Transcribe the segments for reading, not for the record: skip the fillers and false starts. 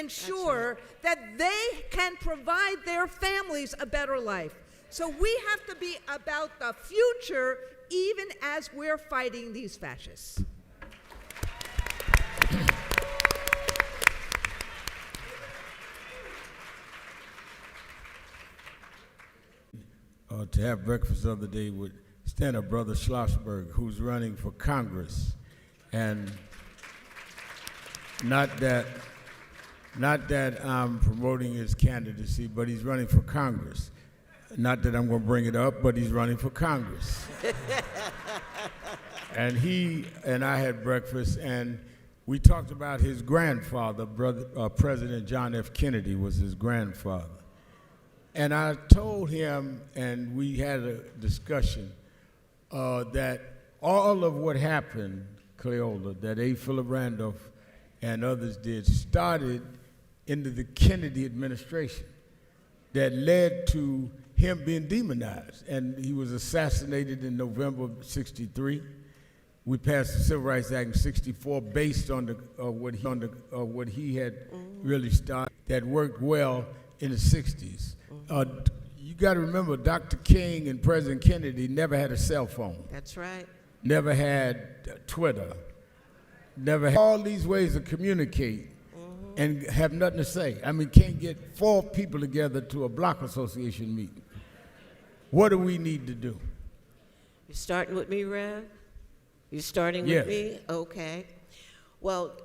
ensure that they can provide their families a better life. So we have to be about the future even as we're fighting these fascists. To have breakfast the other day with stand-up brother Schlossberg, who's running for Congress, and not that I'm promoting his candidacy, but he's running for Congress. Not that I'm going to bring it up, but he's running for Congress. And he and I had breakfast, and we talked about his grandfather, President John F. Kennedy was his grandfather. And I told him, and we had a discussion, that all of what happened, Cleola, that A. Philip Randolph and others did, started into the Kennedy administration that led to him being demonized. And he was assassinated in November of '63. We passed the Civil Rights Act in '64 based on what he had really started that worked well in the '60s. You got to remember, Dr. King and President Kennedy never had a cell phone. That's right. Never had Twitter. Never had all these ways to communicate and have nothing to say. I mean, can't get 4 people together to a block association meeting. What do we need to do? You starting with me, Rev? You starting Yes. with me? Okay. Well,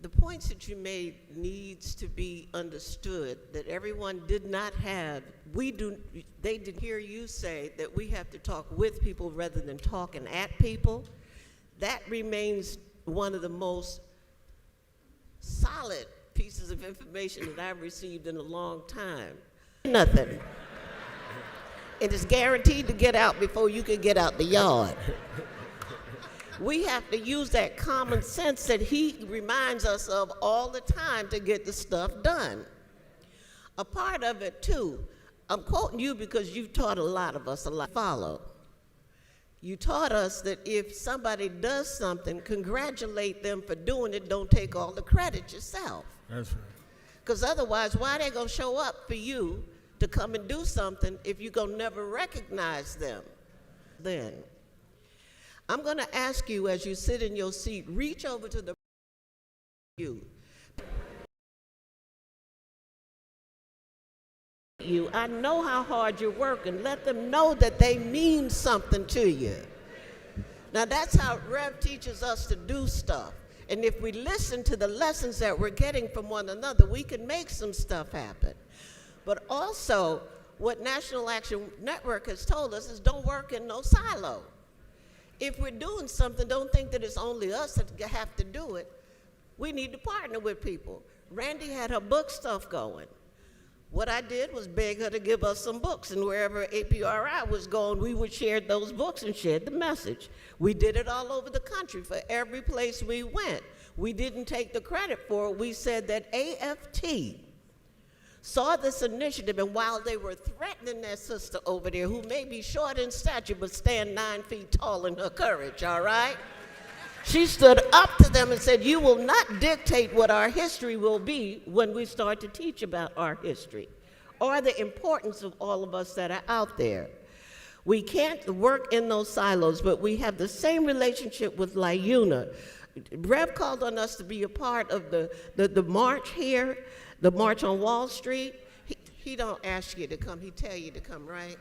the points that you made needs to be understood, that everyone did not have, they did hear you say that we have to talk with people rather than talking at people. That remains one of the most solid pieces of information that I've received in a long time. Nothing. It is guaranteed to get out before you can get out the yard. We have to use that common sense that he reminds us of all the time to get the stuff done. A part of it, too, I'm quoting you because you've taught a lot of us a lot. Follow. You taught us that if somebody does something, congratulate them for doing it, don't take all the credit yourself. That's right. Because otherwise, why are they going to show up for you to come and do something if you're going to never recognize them then? I'm going to ask you, as you sit in your seat, reach over to the you. I know how hard you're working. Let them know that they mean something to you. Now that's how Rev teaches us to do stuff. And if we listen to the lessons that we're getting from one another, we can make some stuff happen. But also, what National Action Network has told us is don't work in no silo. If we're doing something, don't think that it's only us that have to do it. We need to partner with people. Randy had her book stuff going. What I did was beg her to give us some books, and wherever APRI was going, we would share those books and share the message. We did it all over the country for every place we went. We didn't take the credit for it. We said that AFT saw this initiative, and while they were threatening their sister over there, who may be short in stature but stand 9 feet tall in her courage, all right? She stood up to them and said, you will not dictate what our history will be when we start to teach about our history or the importance of all of us that are out there. We can't work in those silos, but we have the same relationship with LIUNA. Rev called on us to be a part of the march here, the March on Wall Street. He don't ask you to come, he tell you to come, right?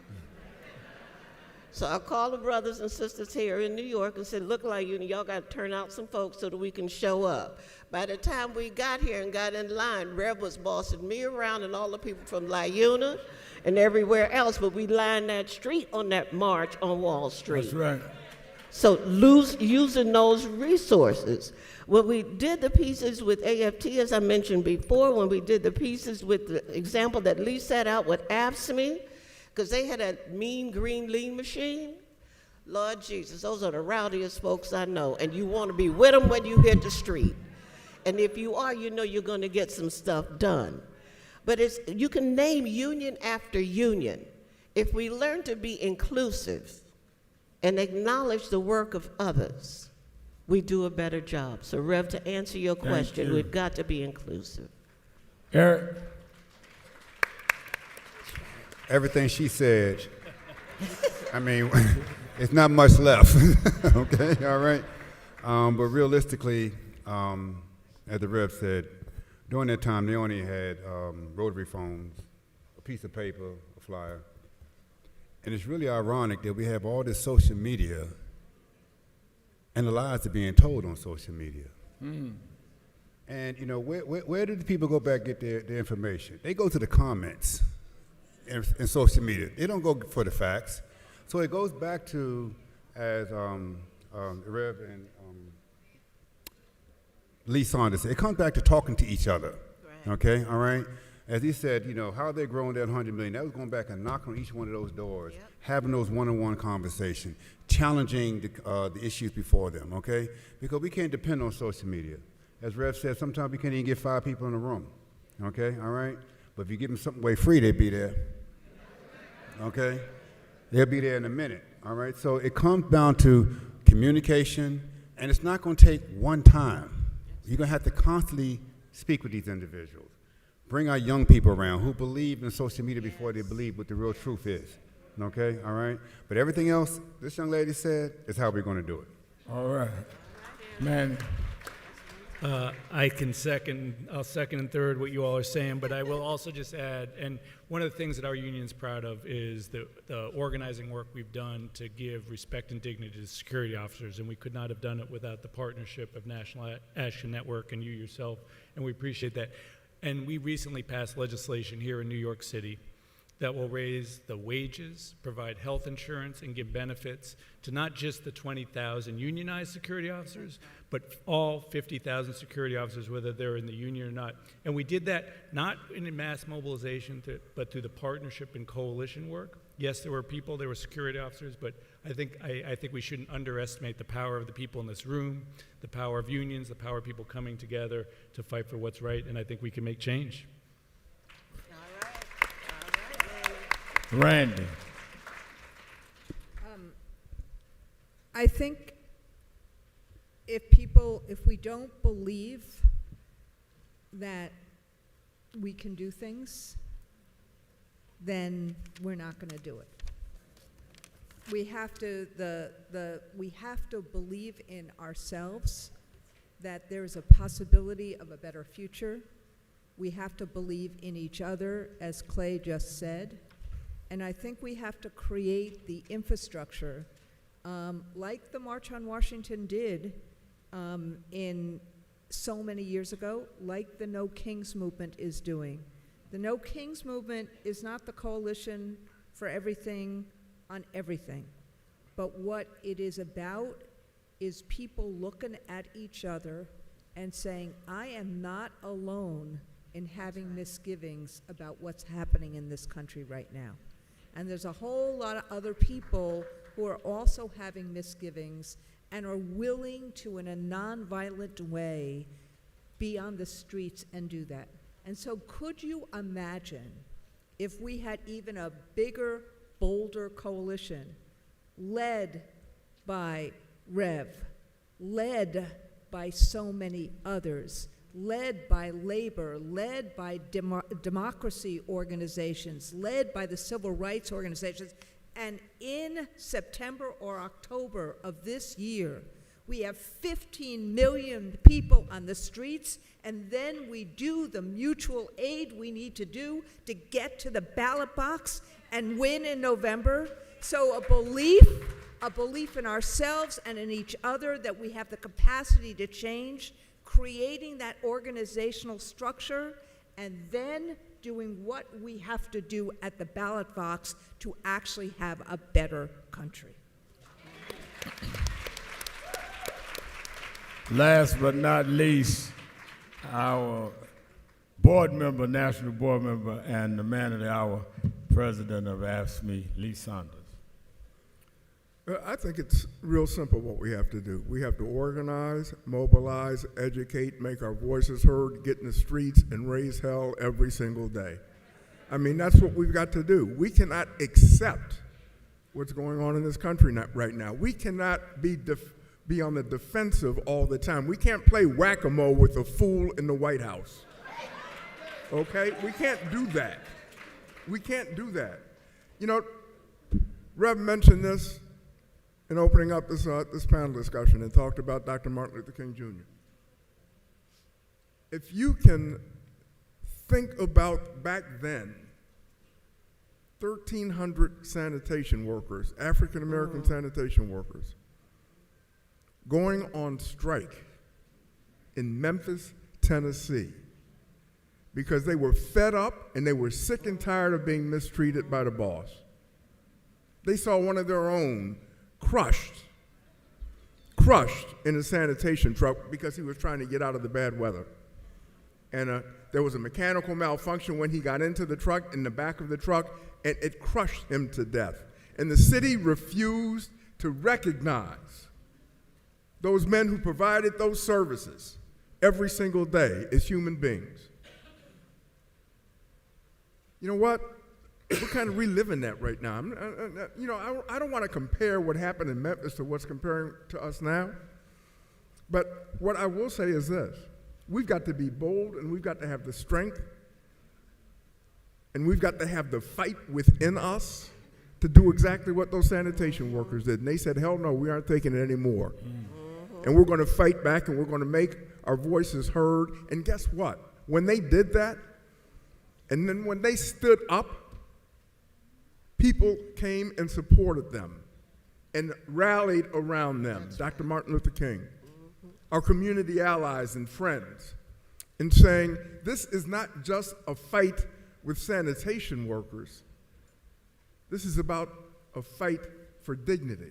So I called the brothers and sisters here in New York and said, look, LIUNA, y'all got to turn out some folks so that we can show up. By the time we got here and got in line, Rev was bossing me around and all the people from LIUNA and everywhere else, but we lined that street on that march on Wall Street. That's right. So using those resources. When we did the pieces with AFT, as I mentioned before, when we did the pieces with the example that Lee set out with AFSCME, because they had a mean green lean machine, Lord Jesus, those are the rowdiest folks I know, and you want to be with them when you hit the street. And if you are, you know you're going to get some stuff done. But you can name union after union. If we learn to be inclusive and acknowledge the work of others, we do a better job. So, Rev, to answer your question, we've got to be inclusive. Eric? Everything she said, I mean, it's not much left, okay, all right? But realistically, as the Rev said, during that time, they only had rotary phones, a piece of paper, a flyer. And it's really ironic that we have all this social media and the lies are being told on social media. And, you know, where do the people go back and get their information? They go to the comments in social media. They don't go for the facts. So it goes back to, as Rev and Lee Saunders said, it comes back to talking to each other, okay, all right? As he said, you know, how they growing that 100 million, that was going back and knocking on each one of those doors, having those one-on-one conversations, challenging the issues before them, okay? Because we can't depend on social media. As Rev said, sometimes we can't even get 5 people in a room, okay, all right? But if you give them something way free, they'll be there, okay? They'll be there in a minute, all right? So it comes down to communication, and it's not going to take one time. You're going to have to constantly speak with these individuals. Bring our young people around who believe in social media before they believe what the real truth is, okay, all right? But everything else this young lady said is how we're going to do it. All right. Man, I'll second and third what you all are saying, but I will also just add, and one of the things that our union's proud of is the organizing work we've done to give respect and dignity to security officers, and we could not have done it without the partnership of National Action Network and you yourself, and we appreciate that. And we recently passed legislation here in New York City that will raise the wages, provide health insurance, and give benefits to not just the 20,000 unionized security officers, but all 50,000 security officers, whether they're in the union or not. And we did that not in mass mobilization, but through the partnership and coalition work. Yes, there were people, there were security officers, but I think we shouldn't underestimate the power of the people in this room, the power of unions, the power of people coming together to fight for what's right, and I think we can make change. Randy. I think if we don't believe that we can do things, then we're not going to do it. We have to we have to believe in ourselves that there's a possibility of a better future. We have to believe in each other, as Clay just said. And I think we have to create the infrastructure like the March on Washington did in so many years ago, like the No Kings movement is doing. The No Kings movement is not the coalition for everything on everything. But what it is about is people looking at each other and saying, I am not alone in having misgivings about what's happening in this country right now. And there's a whole lot of other people who are also having misgivings and are willing to, in a nonviolent way, be on the streets and do that. And so could you imagine if we had even a bigger, bolder coalition led by Rev, led by so many others, led by labor, led by democracy organizations, led by the civil rights organizations. And in September or October of this year, we have 15 million people on the streets, and then we do the mutual aid we need to do to get to the ballot box and win in November. So a belief in ourselves and in each other that we have the capacity to change, creating that organizational structure, and then doing what we have to do at the ballot box to actually have a better country. Last but not least, our board member, national board member, and the man of the hour, president of AFSCME, Lee Saunders. I think it's real simple what we have to do. We have to organize, mobilize, educate, make our voices heard, get in the streets, and raise hell every single day. I mean, that's what we've got to do. We cannot accept what's going on in this country right now. We cannot be on the defensive all the time. We can't play whack-a-mole with a fool in the White House. Okay? We can't do that. We can't do that. You know, Rev mentioned this in opening up this panel discussion and talked about Dr. Martin Luther King Jr. If you can think about back then, 1,300 sanitation workers, African American sanitation workers, going on strike in Memphis, Tennessee, because they were fed up and they were sick and tired of being mistreated by the boss. They saw one of their own crushed in a sanitation truck because he was trying to get out of the bad weather. And there was a mechanical malfunction when he got into the truck, in the back of the truck, and it crushed him to death. And the city refused to recognize those men who provided those services every single day as human beings. You know what? We're kind of reliving that right now. I don't want to compare what happened in Memphis to what's comparing to us now. But what I will say is this. We've got to be bold, and we've got to have the strength, and we've got to have the fight within us to do exactly what those sanitation workers did. And they said, hell no, we aren't taking it anymore. And we're going to fight back, and we're going to make our voices heard. And guess what? When they did that, and then when they stood up, people came and supported them and rallied around them. Dr. Martin Luther King, our community allies and friends, in saying this is not just a fight with sanitation workers. This is about a fight for dignity,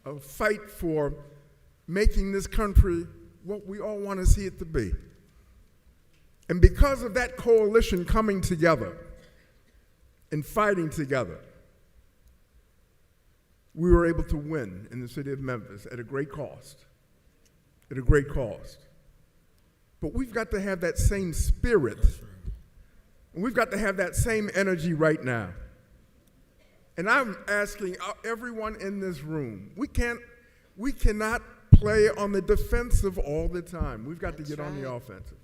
a fight for making this country what we all want to see it to be. And because of that coalition coming together and fighting together, we were able to win in the city of Memphis at a great cost. At a great cost. But we've got to have that same spirit. And we've got to have that same energy right now. And I'm asking everyone in this room, we cannot play on the defensive all the time. We've got to get on the offensive.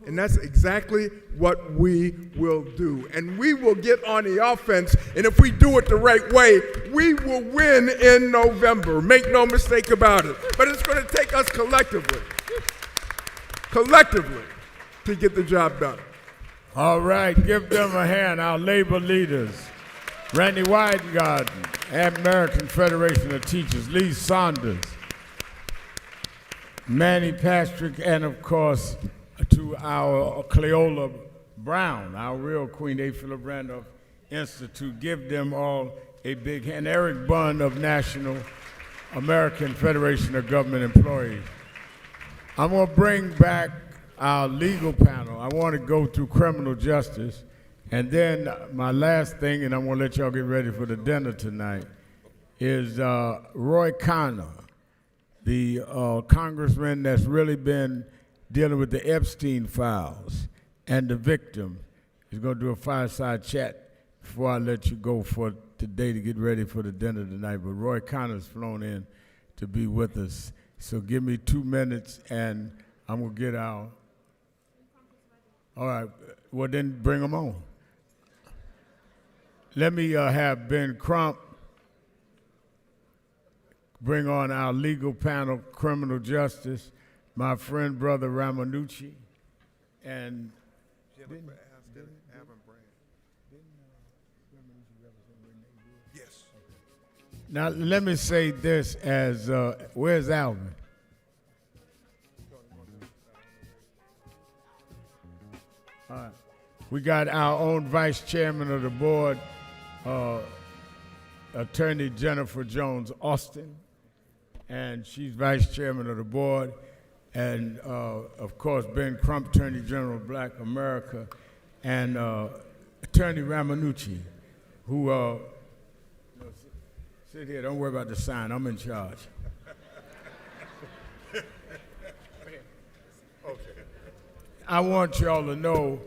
And that's exactly what we will do. And we will get on the offense, and if we do it the right way, we will win in November. Make no mistake about it. But it's going to take us collectively to get the job done. All right, give them a hand, our labor leaders. Randy Weingarten, American Federation of Teachers, Lee Saunders, Manny Patrick, and of course, to our Cleola Brown, our real queen, A. Philip Randolph Institute. Give them all a big hand. Eric Bunn of National American Federation of Government Employees. I'm going to bring back our legal panel. I want to go through criminal justice. And then my last thing, and I'm going to let y'all get ready for the dinner tonight, is Roy Conner, the congressman that's really been dealing with the Epstein files, and the victim is going to do a fireside chat before I let you go for today to get ready for the dinner tonight. But Roy Conner's flown in to be with us. So give me 2 minutes, and I'm going to get our... All right, well then bring them on. Let me have Ben Crump bring on our legal panel, criminal justice, my friend, Brother Ramanucci, and Yes. now let me say this as, where's Alvin? All right. We got our own vice chairman of the board, Attorney Jennifer Jones Austin, and she's vice chairman of the board. And of course, Ben Crump, Attorney General of Black America, and Attorney Ramanucci, who, sit here, don't worry about the sign, I'm in charge. I want y'all to know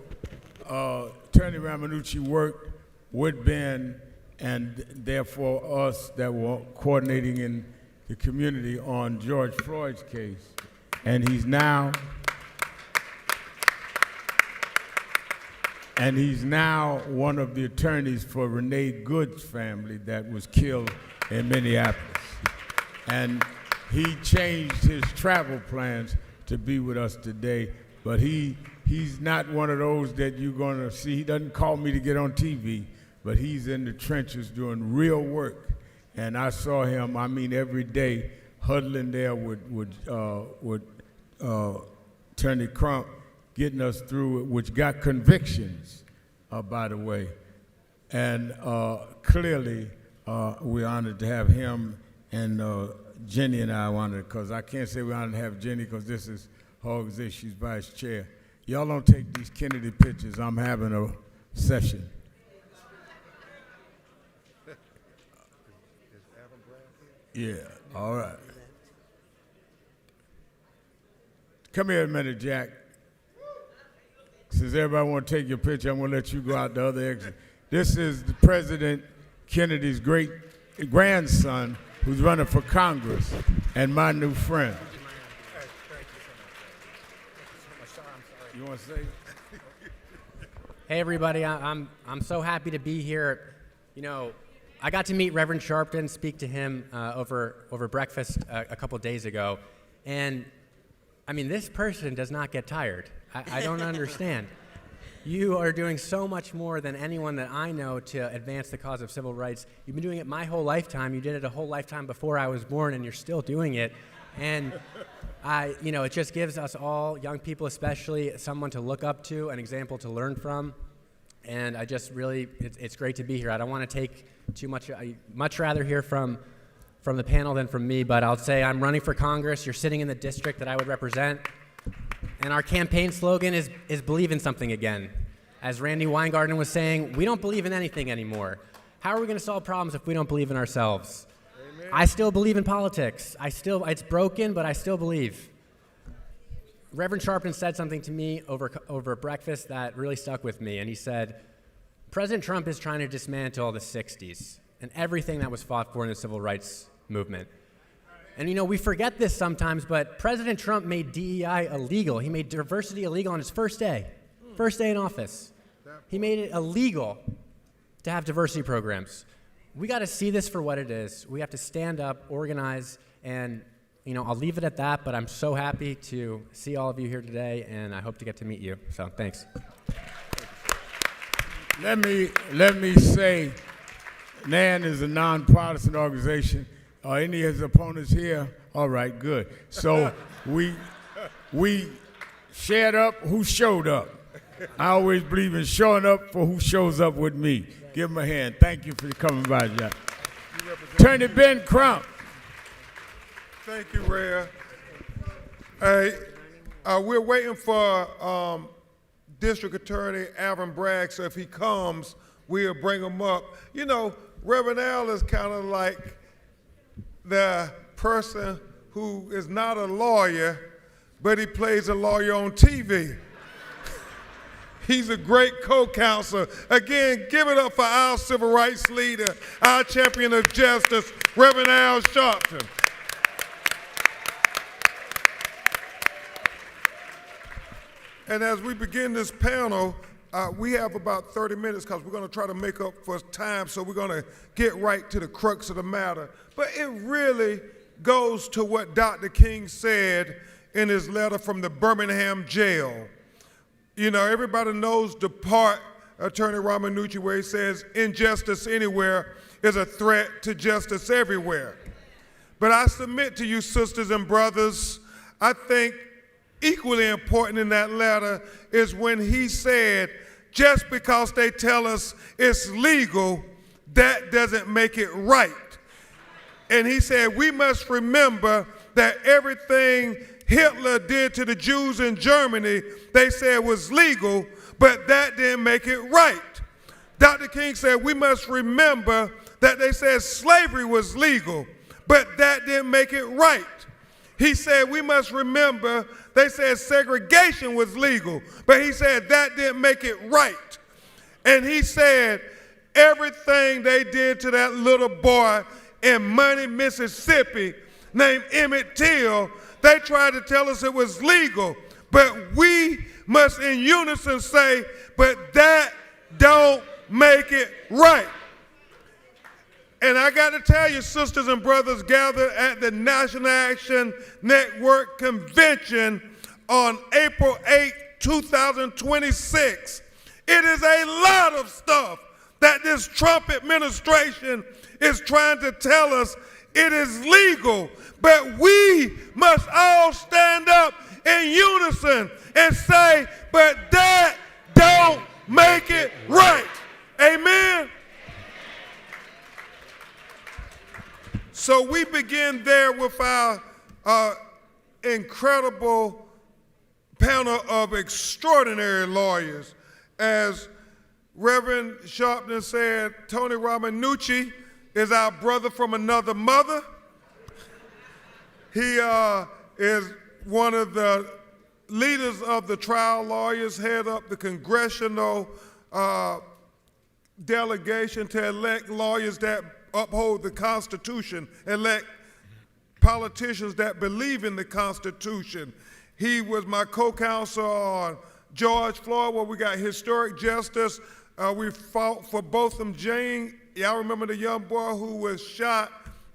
Attorney Ramanucci worked with Ben and therefore us that were coordinating in the community on George Floyd's case. And he's now and he's now one of the attorneys for Renee Good's family that was killed in Minneapolis. And he changed his travel plans to be with us today, but he's not one of those that you're gonna see. He doesn't call me to get on TV, but he's in the trenches doing real work. And I saw him, I mean, every day huddling there with Attorney Crump, getting us through it, which got convictions, by the way. And clearly, we're honored to have him, and Jenny and I are honored, because I can't say we're honored to have Jenny, because this is her organization, she's vice chair. Y'all don't take these Kennedy pictures, I'm having a session. Yeah, all right. Come here a minute, Jack. Since everybody want to take your picture, I'm going to let you go out the other exit. This is the President Kennedy's great grandson who's running for Congress, and my new friend. You want to say? Hey everybody, I'm so happy to be here. You know, I got to meet Reverend Sharpton, speak to him over breakfast a couple days ago, and I mean, this person does not get tired. I don't understand. You are doing so much more than anyone that I know to advance the cause of civil rights. You've been doing it my whole lifetime. You did it a whole lifetime before I was born, and you're still doing it. And you know, it just gives us all, young people especially, someone to look up to, an example to learn from. And I just really, it's great to be here. I don't want to take too much. I much rather hear from the panel than from me, but I'll say I'm running for Congress. You're sitting in the district that I would represent. And our campaign slogan is believe in something again. As Randy Weingarten was saying, we don't believe in anything anymore. How are we going to solve problems if we don't believe in ourselves? Amen. I still believe in politics. It's broken, but I still believe. Reverend Sharpton said something to me over breakfast that really stuck with me, and he said, President Trump is trying to dismantle the 60s and everything that was fought for in the civil rights movement. And you know, we forget this sometimes, but President Trump made DEI illegal. He made diversity illegal on his first day in office. He made it illegal to have diversity programs. We got to see this for what it is. We have to stand up, organize, and you know, I'll leave it at that, but I'm so happy to see all of you here today, and I hope to get to meet you. So, thanks. Let me say, NAN is a nonpartisan organization. Are any of his opponents here? All right, good. So we shared up who showed up. I always believe in showing up for who shows up with me. Give him a hand. Thank you for coming by, Jack. Attorney Ben Crump. Thank you, Rhea. Hey, we're waiting for District Attorney Alvin Bragg, so if he comes, we'll bring him up. You know, Reverend Al is kind of like the person who is not a lawyer, but he plays a lawyer on TV. He's a great co-counselor. Again, give it up for our civil rights leader, our champion of justice, Reverend Al Sharpton. And as we begin this panel, we have about 30 minutes because we're going to try to make up for time, so we're going to get right to the crux of the matter. But it really goes to what Dr. King said in his letter from the Birmingham jail. You know, everybody knows the part, Attorney Ramanucci, where he says injustice anywhere is a threat to justice everywhere. But I submit to you, sisters and brothers, I think equally important in that letter is when he said, just because they tell us it's legal, that doesn't make it right. And he said, we must remember that everything Hitler did to the Jews in Germany, they said was legal, but that didn't make it right. Dr. King said, we must remember that they said slavery was legal, but that didn't make it right. He said, we must remember they said segregation was legal, but he said that didn't make it right. And he said everything they did to that little boy in Money, Mississippi, named Emmett Till, they tried to tell us it was legal, but we must in unison say, but that don't make it right. And I got to tell you, sisters and brothers gathered at the National Action Network Convention on April 8, 2026, it is a lot of stuff that this Trump administration is trying to tell us it is legal, but we must all stand up in unison and say, but that don't make it right. Amen? So we begin there with our incredible panel of extraordinary lawyers. As Reverend Sharpton said, Tony Ramanucci is our brother from another mother. He is one of the leaders of the trial lawyers, head up the congressional delegation to elect lawyers that uphold the Constitution, elect politicians that believe in the Constitution. He was my co-counsel on George Floyd, where we got historic justice. We fought for Botham Jean. Y'all remember the young boy who was shot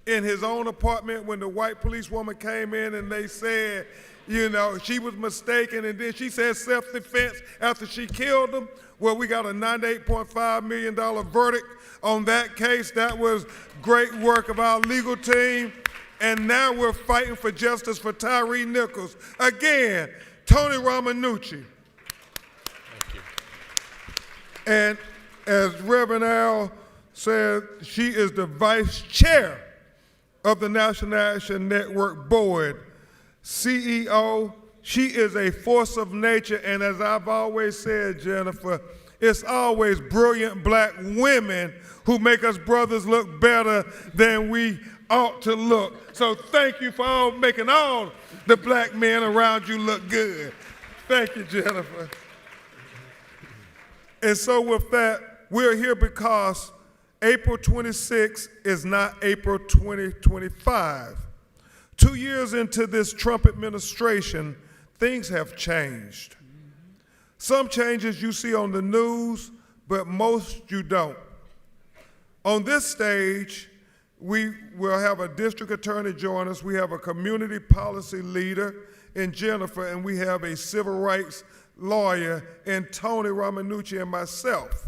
in his own apartment when the white policewoman came in and they said, you know, she was mistaken, and then she said self-defense after she killed him. Well, we got a $98.5 million verdict on that case. That was great work of our legal team. And now we're fighting for justice for Tyree Nichols. Again, Tony Ramanucci. Thank you. And as Reverend Al said, she is the vice chair of the National Action Network Board, CEO. She is a force of nature, and as I've always said, Jennifer, it's always brilliant black women who make us brothers look better than we ought to look. So thank you for all making all the black men around you look good. Thank you, Jennifer. And so with that, we're here because April 26 is not April 2025. 2 years into this Trump administration, things have changed. Some changes you see on the news, but most you don't. On this stage, we will have a district attorney join us. We have a community policy leader in Jennifer, and we have a civil rights lawyer in Tony Ramanucci and myself.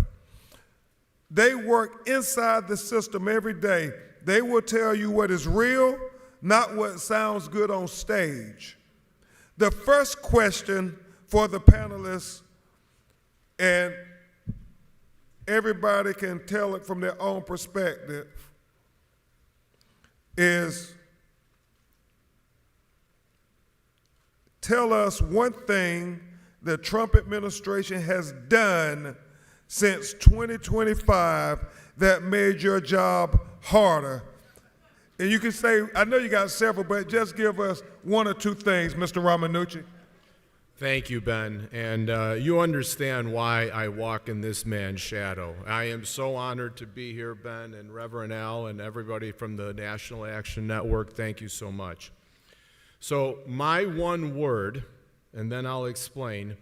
They work inside the system every day. They will tell you what is real, not what sounds good on stage. The first question for the panelists, and everybody can tell it from their own perspective, is tell us one thing the Trump administration has done since 2025 that made your job harder. And you can say, I know you got several, but just give us one or two things, Mr. Ramanucci. Thank you, Ben. And you understand why I walk in this man's shadow. I am so honored to be here, Ben, and Reverend Al, and everybody from the National Action Network. Thank you so much. So my one word, and then I'll explain,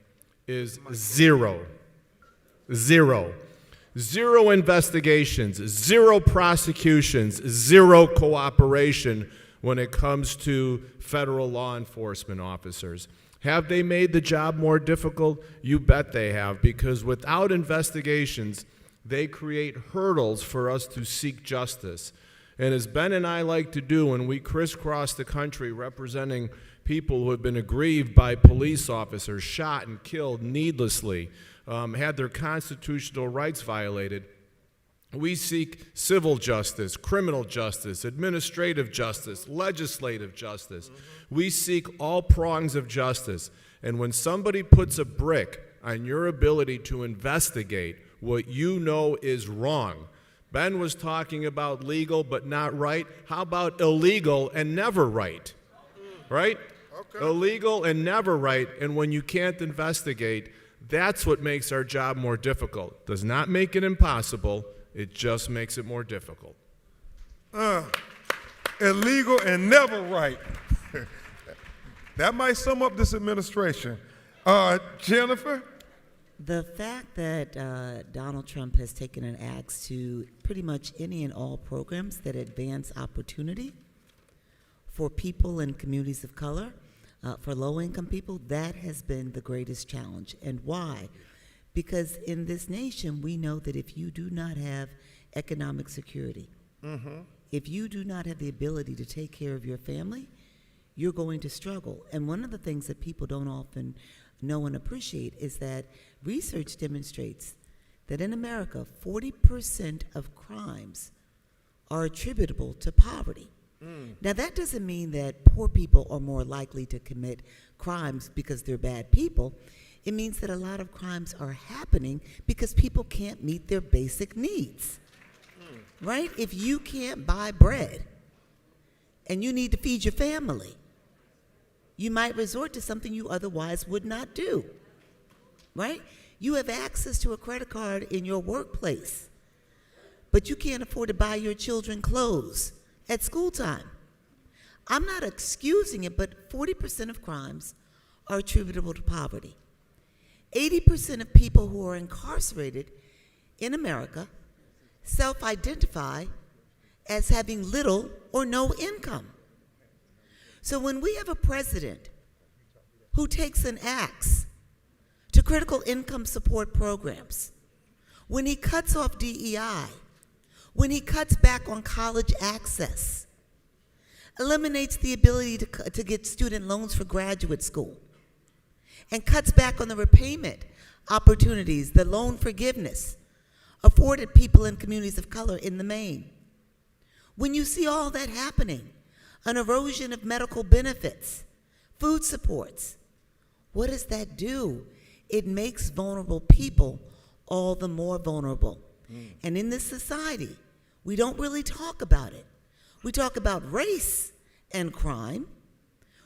is zero. Zero. Zero investigations, zero prosecutions, zero cooperation when it comes to federal law enforcement officers. Have they made the job more difficult? You bet they have, because without investigations, they create hurdles for us to seek justice. And as Ben and I like to do when we crisscross the country representing people who have been aggrieved by police officers, shot and killed needlessly, had their constitutional rights violated, we seek civil justice, criminal justice, administrative justice, legislative justice. We seek all prongs of justice. And when somebody puts a brick on your ability to investigate what you know is wrong, Ben was talking about legal but not right. How about illegal and never right? Right? Okay. Illegal and never right. And when you can't investigate, that's what makes our job more difficult. Does not make it impossible. It just makes it more difficult. Illegal and never right. That might sum up this administration. Jennifer? The fact that Donald Trump has taken an axe to pretty much any and all programs that advance opportunity for people in communities of color, for low-income people, that has been the greatest challenge. And why? Because in this nation, we know that if you do not have economic security, if you do not have the ability to take care of your family, you're going to struggle. And one of the things that people don't often know and appreciate is that research demonstrates that in America, 40% of crimes are attributable to poverty. Now, that doesn't mean that poor people are more likely to commit crimes because they're bad people. It means that a lot of crimes are happening because people can't meet their basic needs, right? If you can't buy bread and you need to feed your family, you might resort to something you otherwise would not do, right? You have access to a credit card in your workplace, but you can't afford to buy your children clothes at school time. I'm not excusing it, but 40% of crimes are attributable to poverty. 80% of people who are incarcerated in America self-identify as having little or no income. So when we have a president who takes an axe to critical income support programs, when he cuts off DEI, when he cuts back on college access, eliminates the ability to get student loans for graduate school, and cuts back on the repayment opportunities, the loan forgiveness afforded people in communities of color in the main. When you see all that happening, an erosion of medical benefits, food supports, what does that do? It makes vulnerable people all the more vulnerable. And in this society, we don't really talk about it. We talk about race and crime.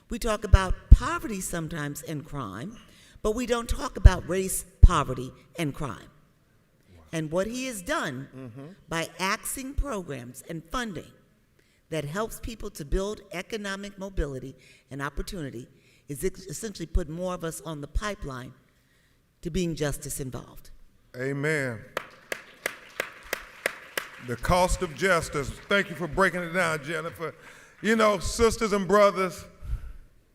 We talk about poverty sometimes and crime, but we don't talk about race, poverty, and crime. And what he has done by axing programs and funding that helps people to build economic mobility and opportunity is essentially put more of us on the pipeline to being justice involved. Amen. The cost of justice. Thank you for breaking it down, Jennifer. You know, sisters and brothers,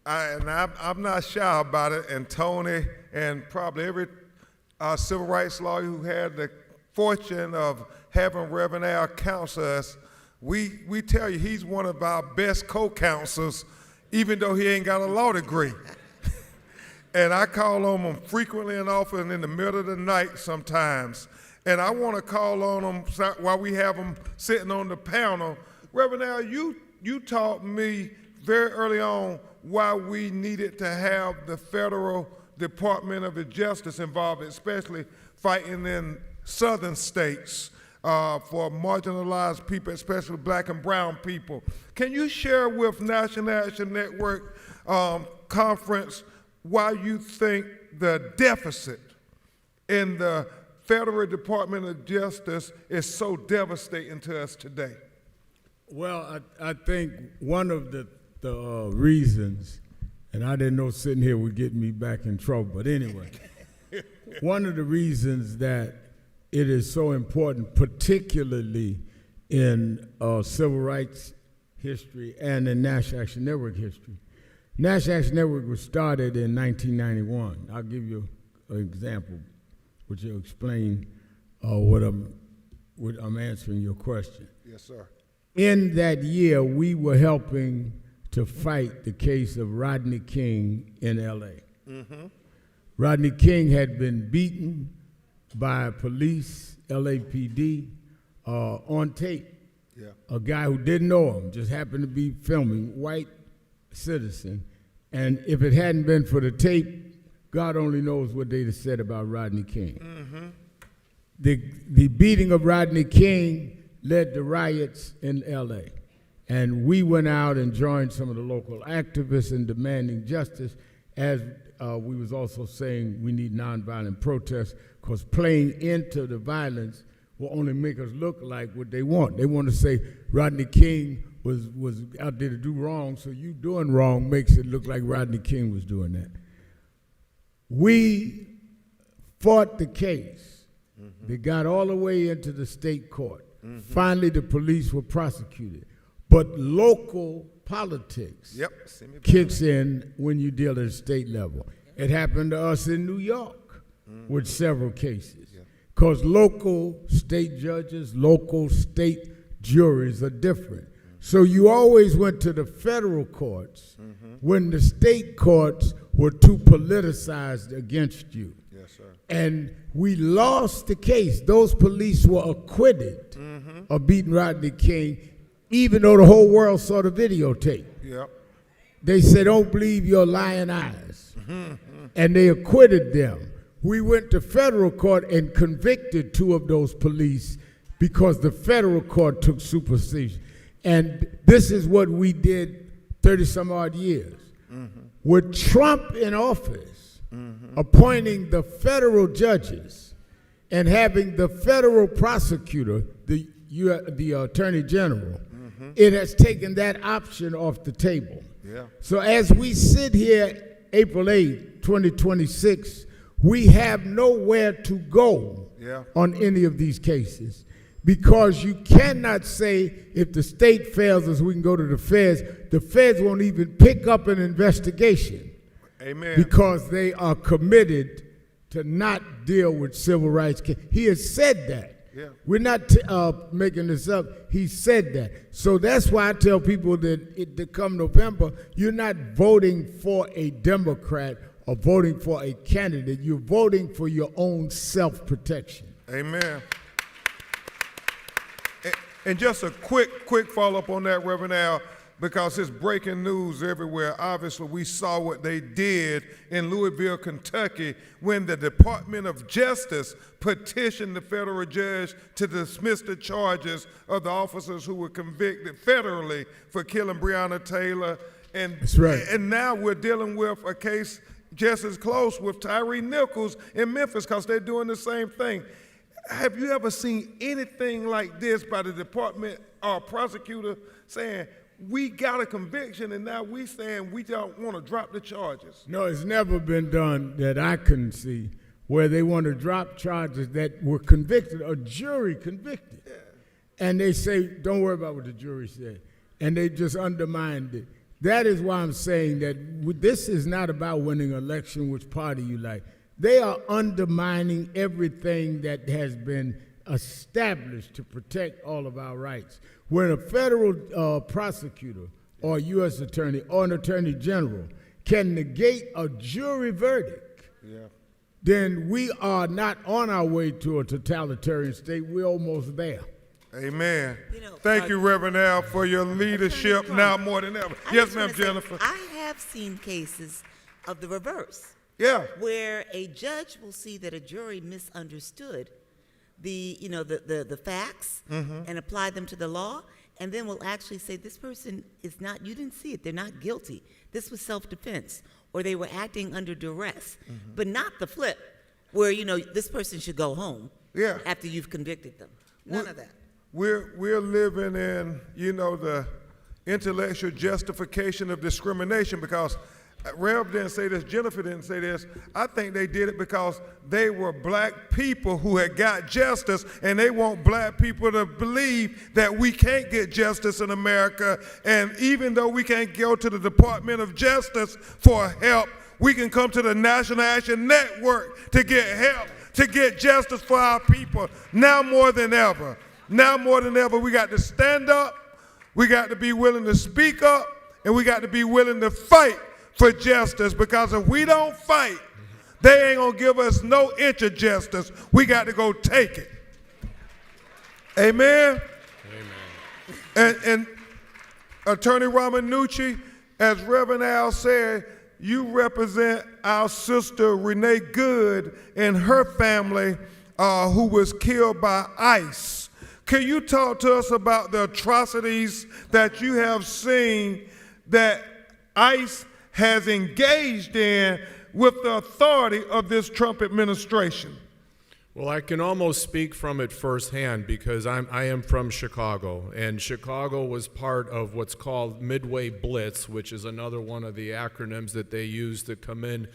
I'm not shy about it, and Tony and probably every civil rights lawyer who had the fortune of having Reverend Al counsel us, we tell you he's one of our best co-counsels, even though he ain't got a law degree. And I call on him frequently and often in the middle of the night sometimes. And I want to call on him while we have him sitting on the panel. Reverend Al, you taught me very early on why we needed to have the federal Department of Justice involved, especially fighting in southern states for marginalized people, especially black and brown people. Can you share with National Action Network Conference why you think the deficit in the Federal Department of Justice is so devastating to us today? Well, I think one of the reasons, and I didn't know sitting here would get me back in trouble, but anyway, one of the reasons that it is so important, particularly in civil rights history and in National Action Network history. National Action Network was started in 1991. I'll give you an example, which will explain what I'm answering your question. Yes, sir. In that year, we were helping to fight the case of Rodney King in L.A. Rodney King had been beaten by police, LAPD, on tape. Yeah. A guy who didn't know him, just happened to be filming, white citizen. And if it hadn't been for the tape, God only knows what they'd have said about Rodney King. The beating of Rodney King led to riots in L.A. And we went out and joined some of the local activists in demanding justice, as we was also saying we need nonviolent protests, because playing into the violence will only make us look like what they want. They want to say Rodney King was out there to do wrong, so you doing wrong makes it look like Rodney King was doing that. We fought the case. They got all the way into the state court. Finally, the police were prosecuted. But local politics kicks in when you deal at state level. It happened to us in New York with several cases. Because local state judges, local state juries are different. So you always went to the federal courts when the state courts were too politicized against you. Yes, sir. And we lost the case. Those police were acquitted of beating Rodney King, even though the whole world saw the videotape. Yep. They said, don't believe your lying eyes. And they acquitted them. We went to federal court and convicted 2 of those police because the federal court took supersession. And this is what we did 30 some odd years. With Trump in office, appointing the federal judges and having the federal prosecutor, the attorney general, it has taken that option off the table. Yeah. So as we sit here April 8, 2026, we have nowhere to go on any of these cases, because you cannot say if the state fails us, we can go to the feds. The feds won't even pick up an investigation. Amen. Because they are committed to not deal with civil rights cases. He has said that. Yeah. We're not making this up. He said that. So that's why I tell people that come November, you're not voting for a Democrat or voting for a candidate. You're voting for your own self-protection. Amen. And just a quick follow-up on that, Reverend Al, because it's breaking news everywhere. Obviously, we saw what they did in Louisville, Kentucky, when the Department of Justice petitioned the federal judge to dismiss the charges of the officers who were convicted federally for killing Breonna Taylor. And, That's right. And now we're dealing with a case just as close with Tyree Nichols in Memphis, because they're doing the same thing. Have you ever seen anything like this by the department or prosecutor saying, we got a conviction and now we saying we don't want to drop the charges? No, it's never been done that I can see where they want to drop charges that were convicted, a jury convicted. Yeah. And they say, don't worry about what the jury said. And they just undermined it. That is why I'm saying that this is not about winning an election, which party you like. They are undermining everything that has been established to protect all of our rights. When a federal prosecutor or a U.S. attorney or an attorney general can negate a jury verdict, then we are not on our way to a totalitarian state. We're almost there. Amen. Thank you, Reverend Al, for your leadership now more than ever. Yes, ma'am, Jennifer. I have seen cases of the reverse. Yeah. Where a judge will see that a jury misunderstood the facts and apply them to the law, and then will actually say, this person is not, you didn't see it, they're not guilty. This was self-defense, or they were acting under duress. But not the flip, where, this person should go home after you've convicted them. None of that. We're living in, the intellectual justification of discrimination, because Rev didn't say this, Jennifer didn't say this. I think they did it because they were black people who had got justice, and they want black people to believe that we can't get justice in America. And even though we can't go to the Department of Justice for help, we can come to the National Action Network to get help, to get justice for our people. Now more than ever. Now more than ever, we got to stand up, we got to be willing to speak up, and we got to be willing to fight for justice, because if we don't fight, they ain't gonna give us no inch of justice. We got to go take it. Amen? Amen. And Attorney Ramanucci, as Reverend Al said, you represent our sister Renee Good and her family who was killed by ICE. Can you talk to us about the atrocities that you have seen that ICE has engaged in with the authority of this Trump administration? Well, I can almost speak from it firsthand, because I am from Chicago, and Chicago was part of what's called Midway Blitz, which is another one of the acronyms that they use to come in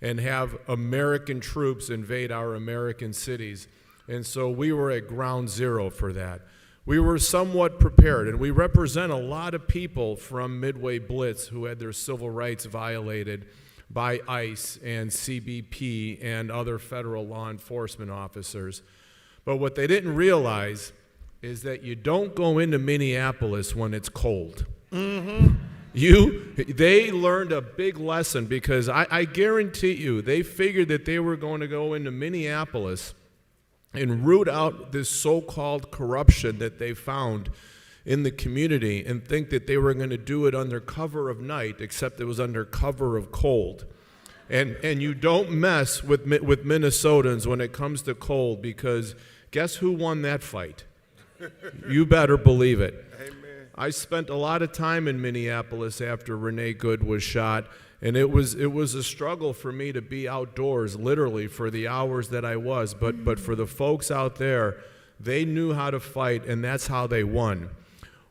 and have American troops invade our American cities. And so we were at ground zero for that. We were somewhat prepared, and we represent a lot of people from Midway Blitz who had their civil rights violated by ICE and CBP and other federal law enforcement officers. But what they didn't realize is that you don't go into Minneapolis when it's cold. They learned a big lesson, because I guarantee you, they figured that they were going to go into Minneapolis and root out this so-called corruption that they found in the community, and think that they were going to do it under cover of night, except it was under cover of cold. And you don't mess with Minnesotans when it comes to cold, because guess who won that fight? You better believe it. Amen. I spent a lot of time in Minneapolis after Renee Good was shot, and it was a struggle for me to be outdoors, literally, for the hours that I was. But for the folks out there, they knew how to fight, and that's how they won.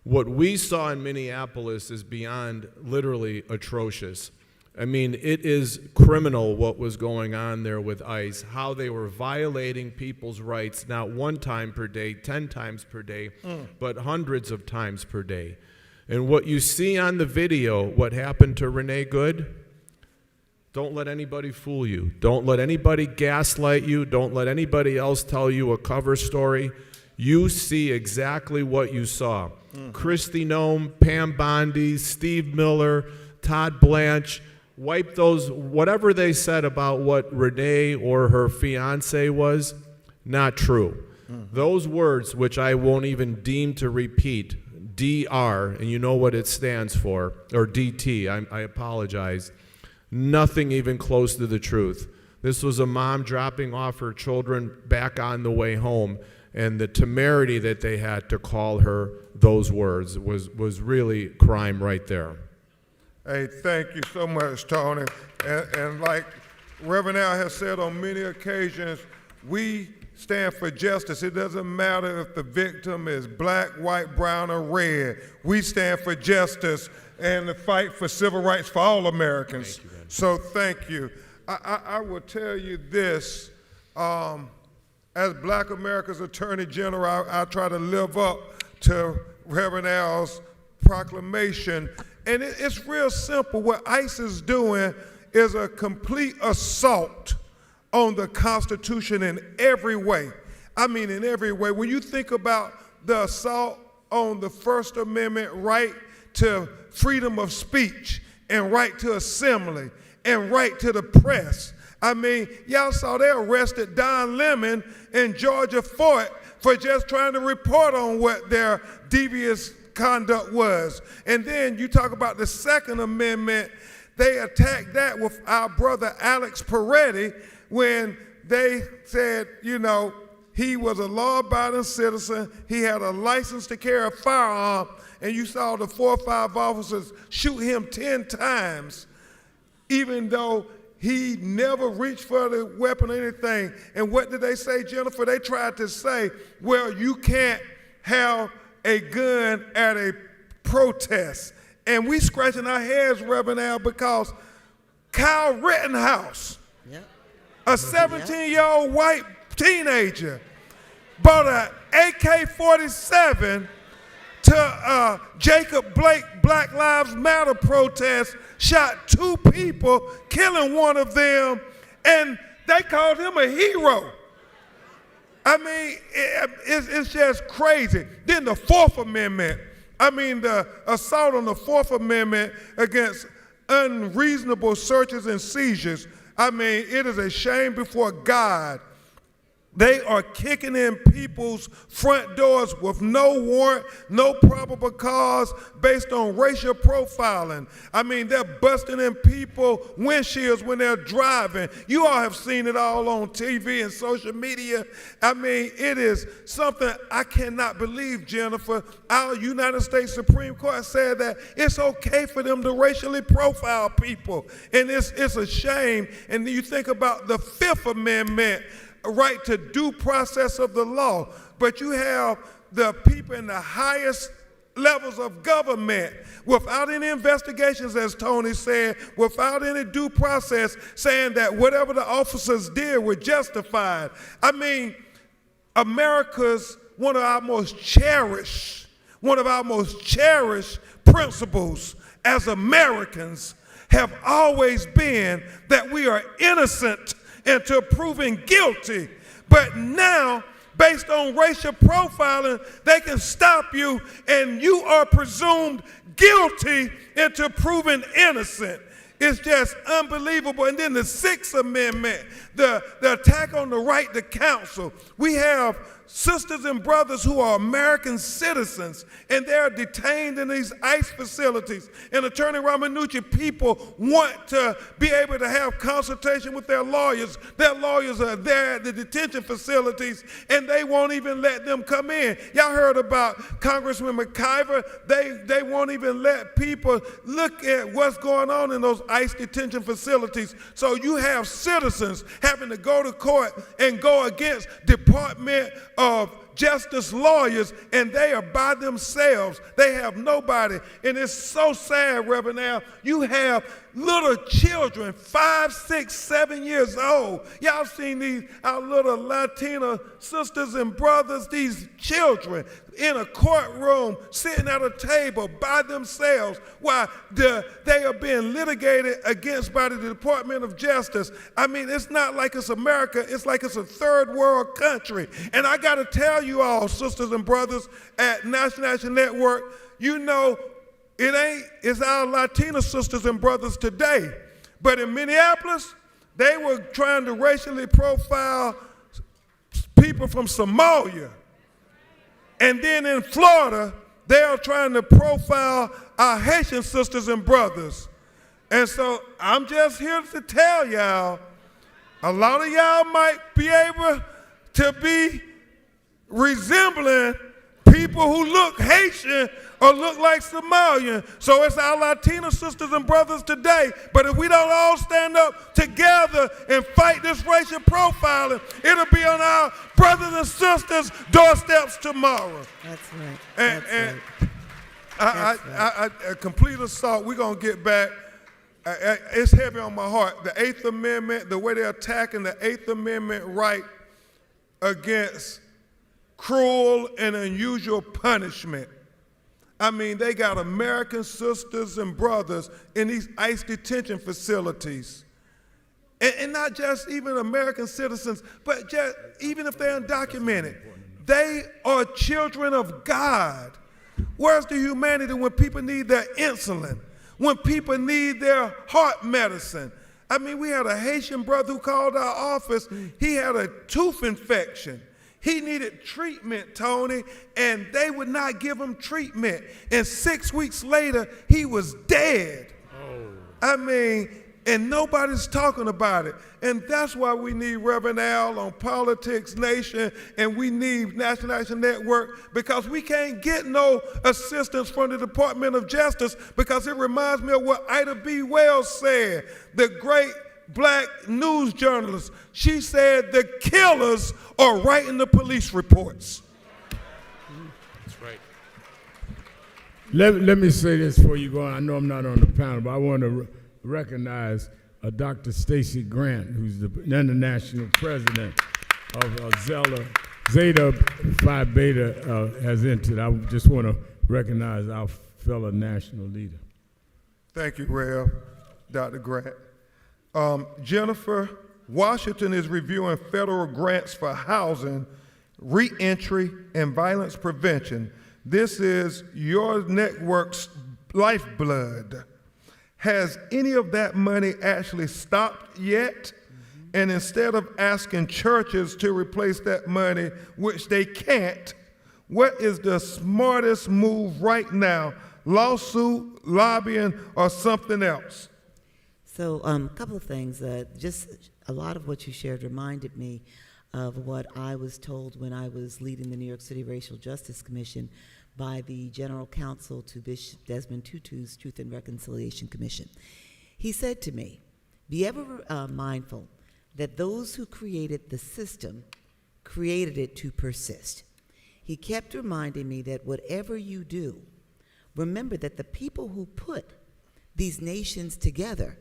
What we saw in Minneapolis is beyond literally atrocious. I mean, it is criminal what was going on there with ICE, how they were violating people's rights, not 1 time per day, 10 times per day, but hundreds of times per day. And what you see on the video, what happened to Renee Good, don't let anybody fool you. Don't let anybody gaslight you. Don't let anybody else tell you a cover story. You see exactly what you saw. Kristi Noem, Pam Bondi, Steve Miller, Todd Blanche, wipe those, whatever they said about what Renee or her fiance was, not true. Those words, which I won't even deem to repeat, DR, and you know what it stands for, or DT, I apologize, nothing even close to the truth. This was a mom dropping off her children back on the way home, and the temerity that they had to call her those words was really crime right there. Hey, thank you so much, Tony. And like Reverend Al has said on many occasions, we stand for justice. It doesn't matter if the victim is black, white, brown, or red. We stand for justice and the fight for civil rights for all Americans. Thank you, Ben. So thank you. I will tell you this. As Black America's Attorney General, I try to live up to Reverend Al's proclamation. And it's real simple. What ICE is doing is a complete assault on the Constitution in every way. I mean, in every way. When you think about the assault on the First Amendment right to freedom of speech and right to assembly and right to the press, I mean, y'all saw they arrested Don Lemon and Georgia Fort for just trying to report on what their devious conduct was. And then you talk about the Second Amendment, they attacked that with our brother Alex Peretti when they said, you know, he was a law-abiding citizen, he had a license to carry a firearm, and you saw the 4 or 5 officers shoot him 10 times, even though he never reached for the weapon or anything. And what did they say, Jennifer? They tried to say, well, you can't have a gun at a protest. And we scratching our heads, Reverend Al, because Kyle Rittenhouse, a 17-year-old white teenager, bought an AK-47 to Jacob Blake Black Lives Matter protest, shot 2 people, killing one of them, and they called him a hero. I mean, it's just crazy. Then the Fourth Amendment, I mean, the assault on the Fourth Amendment against unreasonable searches and seizures, I mean, it is a shame before God. They are kicking in people's front doors with no warrant, no probable cause, based on racial profiling. I mean, they're busting in people's windshields when they're driving. You all have seen it all on TV and social media. I mean, it is something I cannot believe, Jennifer. Our United States Supreme Court said that it's okay for them to racially profile people. And it's a shame. And you think about the Fifth Amendment, right to due process of the law, but you have the people in the highest levels of government without any investigations, as Tony said, without any due process, saying that whatever the officers did were justified. I mean, America's one of our most cherished principles as Americans have always been that we are innocent until proven guilty. But now, based on racial profiling, they can stop you and you are presumed guilty until proven innocent. It's just unbelievable. And then the Sixth Amendment, the attack on the right to counsel. We have sisters and brothers who are American citizens, and they're detained in these ICE facilities. And Attorney Ramanucci, people want to be able to have consultation with their lawyers. Their lawyers are there at the detention facilities, and they won't even let them come in. Y'all heard about Congressman McIver. They won't even let people look at what's going on in those ICE detention facilities. So you have citizens having to go to court and go against Department of Justice lawyers, and they are by themselves. They have nobody. And it's so sad, Reverend Al. You have little children, 5, 6, 7 years old. Y'all seen these, our little Latina sisters and brothers, these children in a courtroom sitting at a table by themselves while they are being litigated against by the Department of Justice. I mean, it's not like it's America. It's like it's a third world country. And I got to tell you all, sisters and brothers at National Action Network, you know, it's our Latina sisters and brothers today. But in Minneapolis, they were trying to racially profile people from Somalia. And then in Florida, they are trying to profile our Haitian sisters and brothers. And so I'm just here to tell y'all, a lot of y'all might be able to be resembling people who look Haitian or look like Somalian. So it's our Latino sisters and brothers today. But if we don't all stand up together and fight this racial profiling, it'll be on our brothers and sisters' doorsteps tomorrow. That's right. And That's right. a complete assault. We're going to get back. It's heavy on my heart. The Eighth Amendment, the way they're attacking the Eighth Amendment right against cruel and unusual punishment. I mean, they got American sisters and brothers in these ICE detention facilities. And not just even American citizens, but just even if they're undocumented. They are children of God. Where's the humanity when people need their insulin? When people need their heart medicine? I mean, we had a Haitian brother who called our office. He had a tooth infection. He needed treatment, Tony, and they would not give him treatment. And 6 weeks later, he was dead. Oh. I mean, and nobody's talking about it. And that's why we need Reverend Al on Politics Nation, and we need National Action Network, because we can't get no assistance from the Department of Justice, because it reminds me of what Ida B. Wells said, the great black news journalist. She said the killers are writing the police reports. That's right. Let me say this before you go on. I know I'm not on the panel, but I want to recognize Dr. Stacey Grant, who's the international president of Zeta Phi Beta has entered. I just want to recognize our fellow national leader. Thank you, Rev. Dr. Grant. Jennifer, Washington is reviewing federal grants for housing, reentry, and violence prevention. This is your network's lifeblood. Has any of that money actually stopped yet? And instead of asking churches to replace that money, which they can't, what is the smartest move right now? Lawsuit, lobbying, or something else? So a couple of things. Just a lot of what you shared reminded me of what I was told when I was leading the New York City Racial Justice Commission by the General Counsel to Bishop Desmond Tutu's Truth and Reconciliation Commission. He said to me, be ever mindful that those who created the system created it to persist. He kept reminding me that whatever you do, remember that the people who put these nations together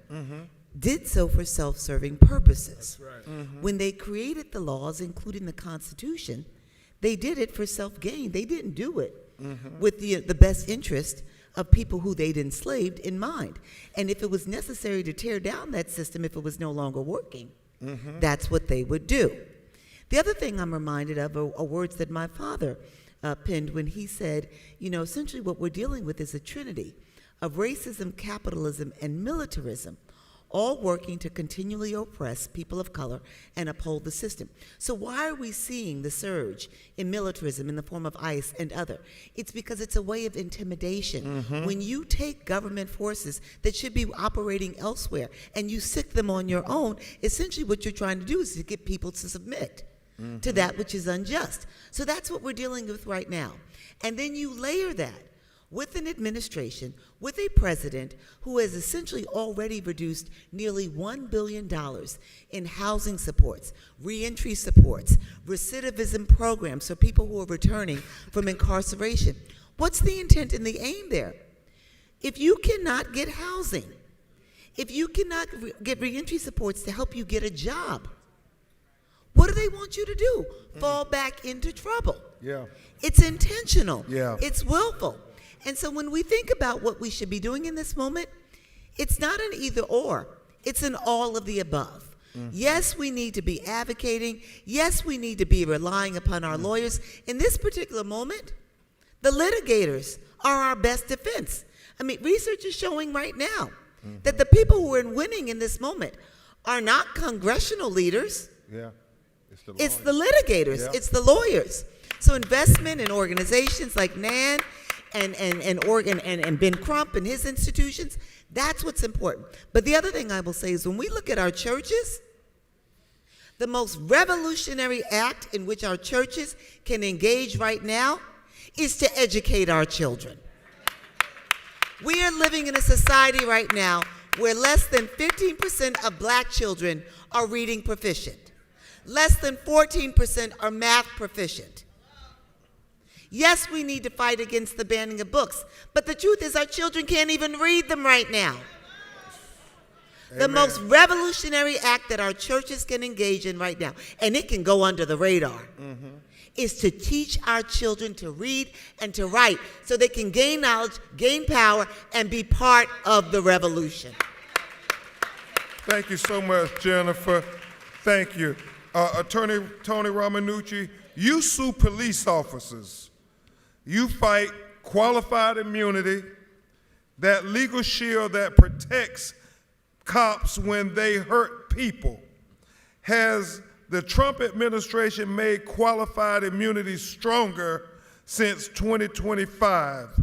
did so for self-serving purposes. When they created the laws, including the Constitution, they did it for self-gain. They didn't do it with the best interest of people who they'd enslaved in mind. And if it was necessary to tear down that system if it was no longer working, that's what they would do. The other thing I'm reminded of are words that my father penned when he said, you know, essentially what we're dealing with is a trinity of racism, capitalism, and militarism, all working to continually oppress people of color and uphold the system. So why are we seeing the surge in militarism in the form of ICE and other? It's because it's a way of intimidation. When you take government forces that should be operating elsewhere and you sic them on your own, essentially what you're trying to do is to get people to submit to that which is unjust. So that's what we're dealing with right now. And then you layer that with an administration, with a president who has essentially already reduced nearly $1 billion in housing supports, reentry supports, recidivism programs for people who are returning from incarceration. What's the intent and the aim there? If you cannot get housing, if you cannot get reentry supports to help you get a job, what do they want you to do? Fall back into trouble. Yeah. It's intentional. Yeah. It's willful. And so when we think about what we should be doing in this moment, it's not an either or. It's an all of the above. Yes, we need to be advocating. Yes, we need to be relying upon our lawyers. In this particular moment, the litigators are our best defense. I mean, research is showing right now that the people who are winning in this moment are not congressional leaders. Yeah. It's the litigators. Yeah. It's the lawyers. So investment in organizations like NAN and Ben Crump and his institutions, that's what's important. But the other thing I will say is when we look at our churches, the most revolutionary act in which our churches can engage right now is to educate our children. We are living in a society right now where less than 15% of black children are reading proficient. Less than 14% are math proficient. Yes, we need to fight against the banning of books, but the truth is our children can't even read them right now. The most revolutionary act that our churches can engage in right now, and it can go under the radar, is to teach our children to read and to write so they can gain knowledge, gain power, and be part of the revolution. Thank you so much, Jennifer. Thank you. Attorney Tony Ramanucci, you sue police officers. You fight qualified immunity, that legal shield that protects cops when they hurt people. Has the Trump administration made qualified immunity stronger since 2025?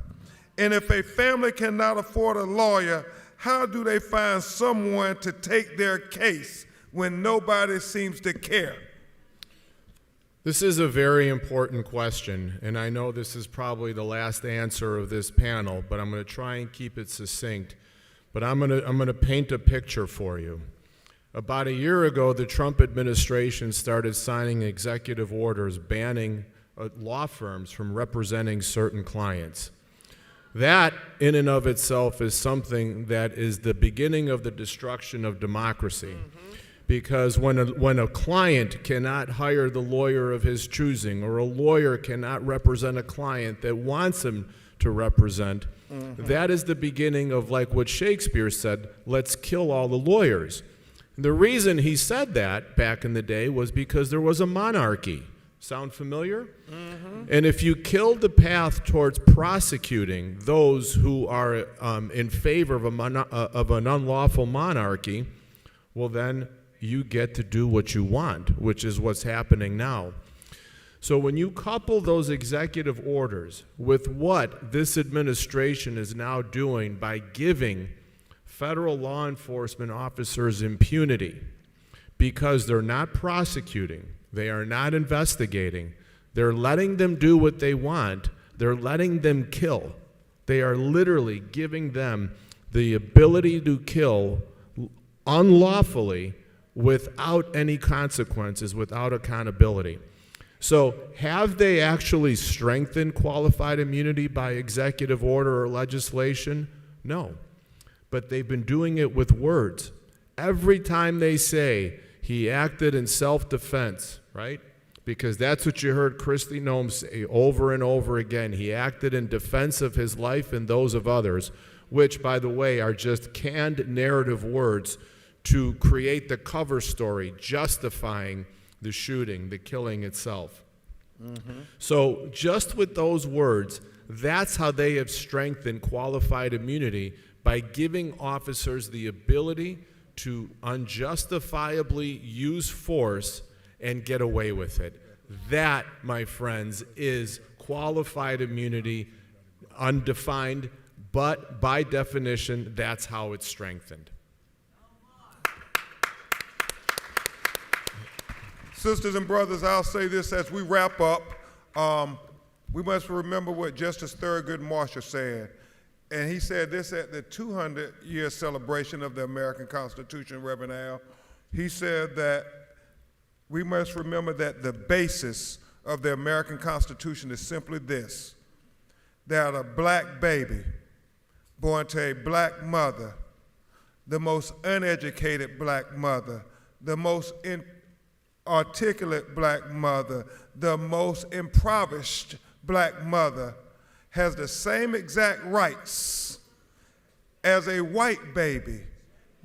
And if a family cannot afford a lawyer, how do they find someone to take their case when nobody seems to care? This is a very important question, and I know this is probably the last answer of this panel, but I'm going to try and keep it succinct. But I'm going to paint a picture for you. About a year ago, the Trump administration started signing executive orders banning law firms from representing certain clients. That, in and of itself, is something that is the beginning of the destruction of democracy. Because when a client cannot hire the lawyer of his choosing, or a lawyer cannot represent a client that wants him to represent, that is the beginning of, like what Shakespeare said, let's kill all the lawyers. The reason he said that back in the day was because there was a monarchy. Sound familiar? And if you killed the path towards prosecuting those who are in favor of an unlawful monarchy, well then you get to do what you want, which is what's happening now. So when you couple those executive orders with what this administration is now doing by giving federal law enforcement officers impunity because they're not prosecuting, they are not investigating, they're letting them do what they want, they're letting them kill. They are literally giving them the ability to kill unlawfully without any consequences, without accountability. So have they actually strengthened qualified immunity by executive order or legislation? No. But they've been doing it with words. Every time they say he acted in self-defense, right? Because that's what you heard Kristi Noem say over and over again. He acted in defense of his life and those of others, which, by the way, are just canned narrative words to create the cover story justifying the shooting, the killing itself. So just with those words, that's how they have strengthened qualified immunity, by giving officers the ability to unjustifiably use force and get away with it. That, my friends, is qualified immunity, undefined, but by definition, that's how it's strengthened. Sisters and brothers, I'll say this as we wrap up. We must remember what Justice Thurgood Marshall said. And he said this at the 200-year celebration of the American Constitution, Reverend Al. He said that we must remember that the basis of the American Constitution is simply this: that a black baby born to a black mother, the most uneducated black mother, the most articulate black mother, the most impoverished black mother, has the same exact rights as a white baby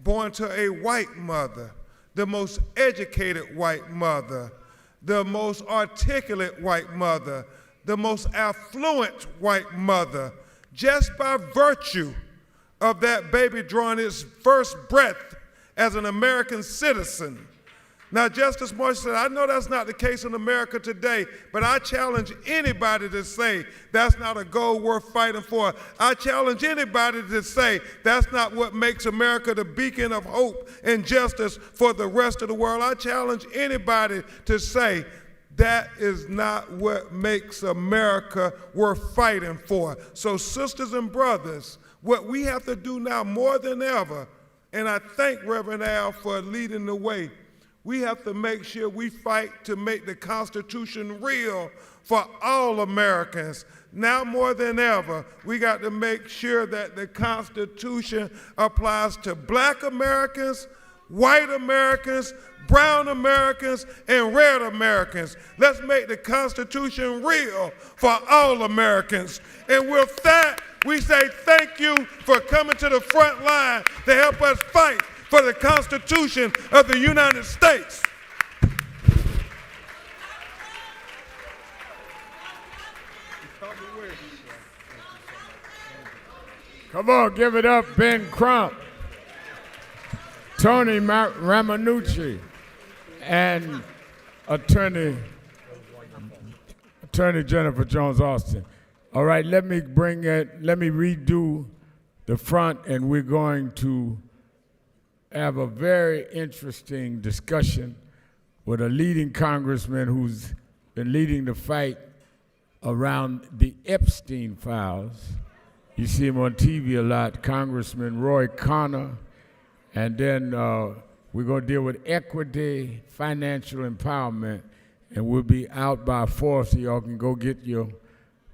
born to a white mother, the most educated white mother, the most articulate white mother, the most affluent white mother, just by virtue of that baby drawing its first breath as an American citizen. Now, Justice Marshall said, I know that's not the case in America today, but I challenge anybody to say that's not a goal worth fighting for. I challenge anybody to say that's not what makes America the beacon of hope and justice for the rest of the world. I challenge anybody to say that is not what makes America worth fighting for. So, sisters and brothers, what we have to do now more than ever, and I thank Reverend Al for leading the way, we have to make sure we fight to make the Constitution real for all Americans. Now more than ever, we got to make sure that the Constitution applies to black Americans, white Americans, brown Americans, and red Americans. Let's make the Constitution real for all Americans. And with that, we say thank you for coming to the front line to help us fight for the Constitution of the United States. Come on, give it up, Ben Crump, Tony Ramanucci, and Attorney Jennifer Jones Austin. All right, let me redo the front, and we're going to have a very interesting discussion with a leading congressman who's been leading the fight around the Epstein files. You see him on TV a lot, Congressman Roy Connor. And then we're going to deal with equity, financial empowerment, and we'll be out by 4, so y'all can go get your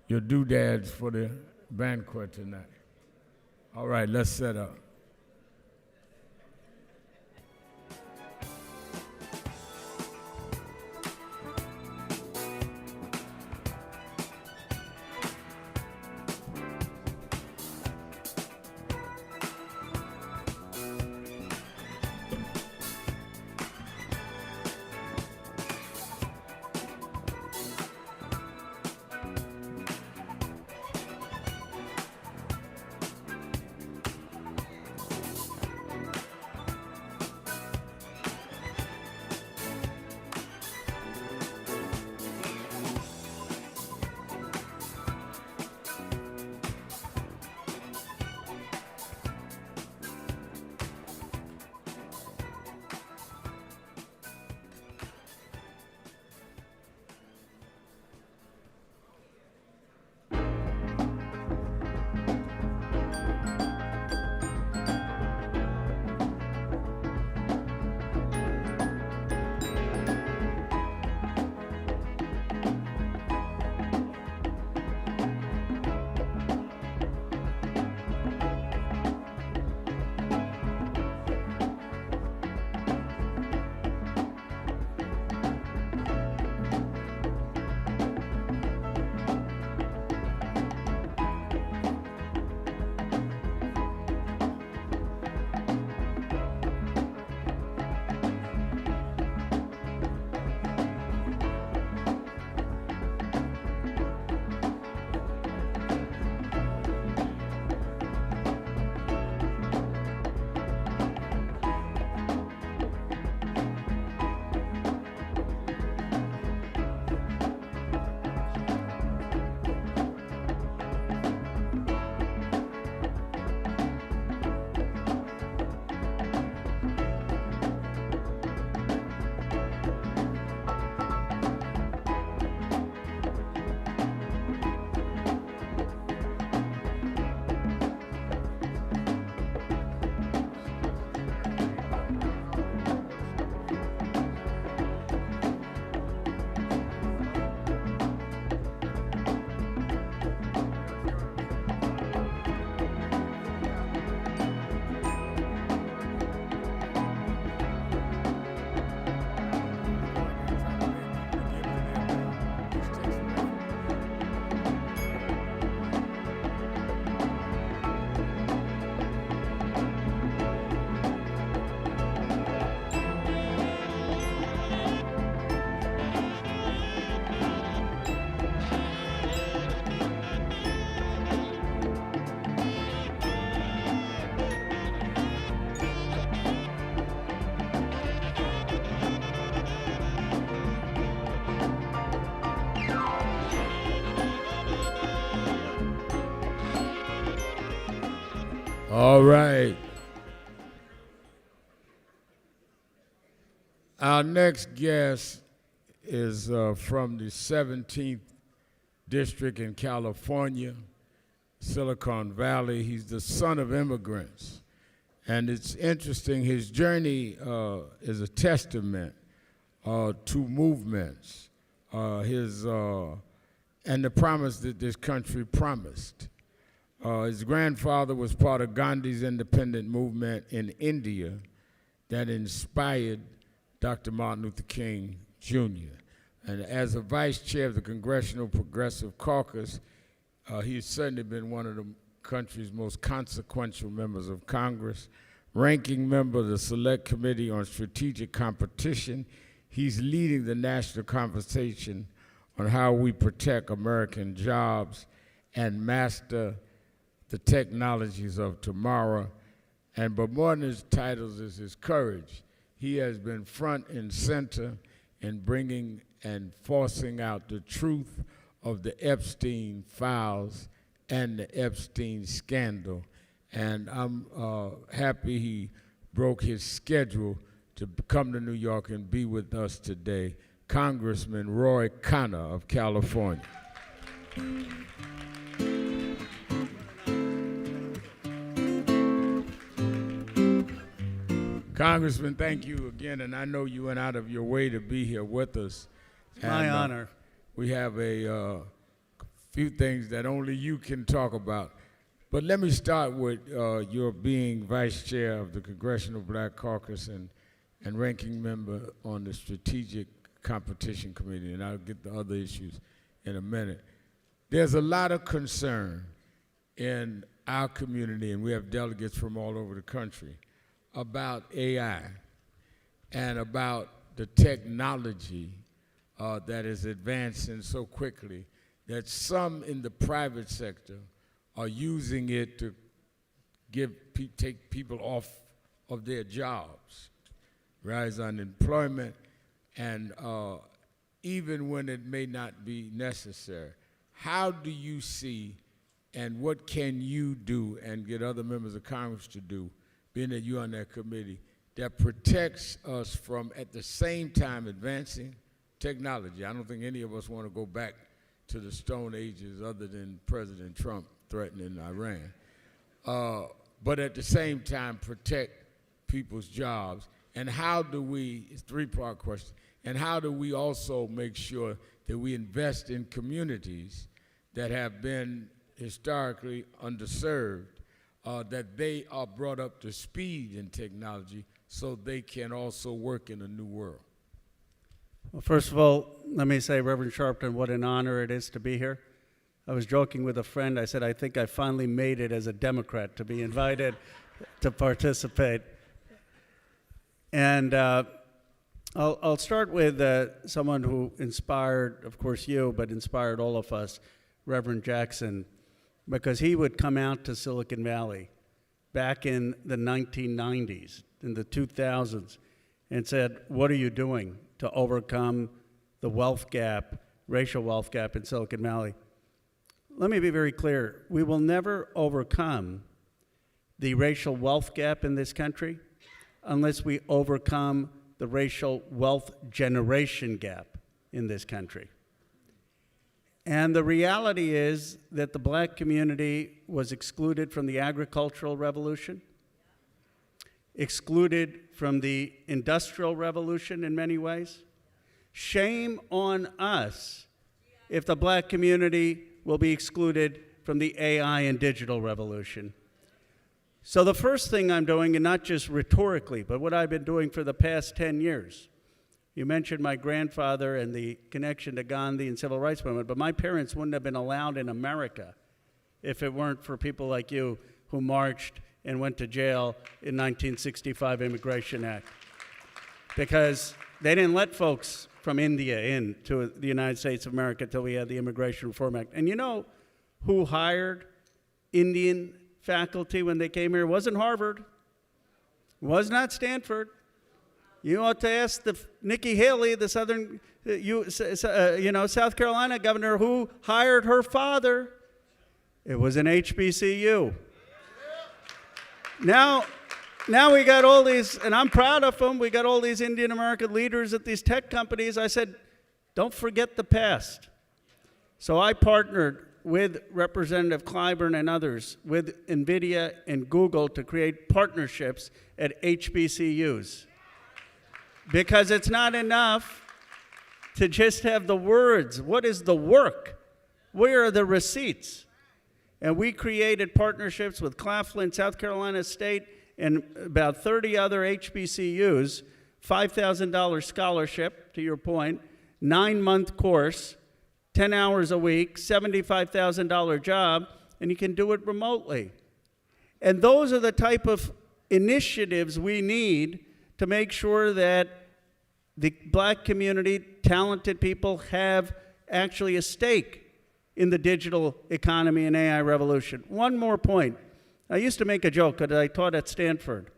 doodads for the banquet tonight. All right, let's set up. All right. Our next guest is from the 17th District in California, Silicon Valley. He's the son of immigrants. And it's interesting, his journey is a testament to movements, and the promise that this country promised. His grandfather was part of Gandhi's independent movement in India that inspired Dr. Martin Luther King Jr. And as a vice chair of the Congressional Progressive Caucus, he's certainly been one of the country's most consequential members of Congress, ranking member of the Select Committee on Strategic Competition. He's leading the national conversation on how we protect American jobs and master the technologies of tomorrow. But more than his titles is his courage. He has been front and center in bringing and forcing out the truth of the Epstein files and the Epstein scandal. And I'm happy he broke his schedule to come to New York and be with us today, Congressman Roy Connor of California. Congressman, thank you again, and I know you went out of your way to be here with us. It's my honor. We have a few things that only you can talk about. But let me start with your being vice chair of the Congressional Black Caucus and ranking member on the Strategic Competition Committee, and I'll get the other issues in a minute. There's a lot of concern in our community, and we have delegates from all over the country, about AI and about the technology that is advancing so quickly that some in the private sector are using it to take people off of their jobs, rise unemployment, and even when it may not be necessary. How do you see, and what can you do and get other members of Congress to do, being that you're on that committee, that protects us from, at the same time, advancing technology? I don't think any of us want to go back to the Stone Ages other than President Trump threatening Iran. But at the same time, protect people's jobs. And how do we, it's a three-part question, and how do we also make sure that we invest in communities that have been historically underserved, that they are brought up to speed in technology so they can also work in a new world? Well, first of all, let me say, Reverend Sharpton, what an honor it is to be here. I was joking with a friend. I said, I think I finally made it as a Democrat to be invited to participate. And I'll start with someone who inspired, of course, you, but inspired all of us, Reverend Jackson, because he would come out to Silicon Valley back in the 1990s, in the 2000s, and said, what are you doing to overcome the wealth gap, racial wealth gap in Silicon Valley? Let me be very clear. We will never overcome the racial wealth gap in this country unless we overcome the racial wealth generation gap in this country. And the reality is that the black community was excluded from the agricultural revolution, excluded from the industrial revolution in many ways. Shame on us if the black community will be excluded from the AI and digital revolution. So the first thing I'm doing, and not just rhetorically, but what I've been doing for the past 10 years, you mentioned my grandfather and the connection to Gandhi and civil rights movement, but my parents wouldn't have been allowed in America if it weren't for people like you who marched and went to jail in 1965 Immigration Act. Because they didn't let folks from India into the United States of America until we had the Immigration Reform Act. And you know who hired Indian faculty when they came here? It wasn't Harvard. It was not Stanford. You ought to ask Nikki Haley, the South Carolina governor, who hired her father. It was an HBCU. Now we got all these, and I'm proud of them, we got all these Indian American leaders at these tech companies. I said, don't forget the past. So I partnered with Representative Clyburn and others, with NVIDIA and Google, to create partnerships at HBCUs. Because it's not enough to just have the words. What is the work? Where are the receipts? And we created partnerships with Claflin, South Carolina State, and about 30 other HBCUs, $5,000 scholarship, to your point, 9-month course, 10 hours a week, $75,000 job, and you can do it remotely. And those are the type of initiatives we need to make sure that the black community, talented people, have actually a stake in the digital economy and AI revolution. One more point. I used to make a joke that I taught at Stanford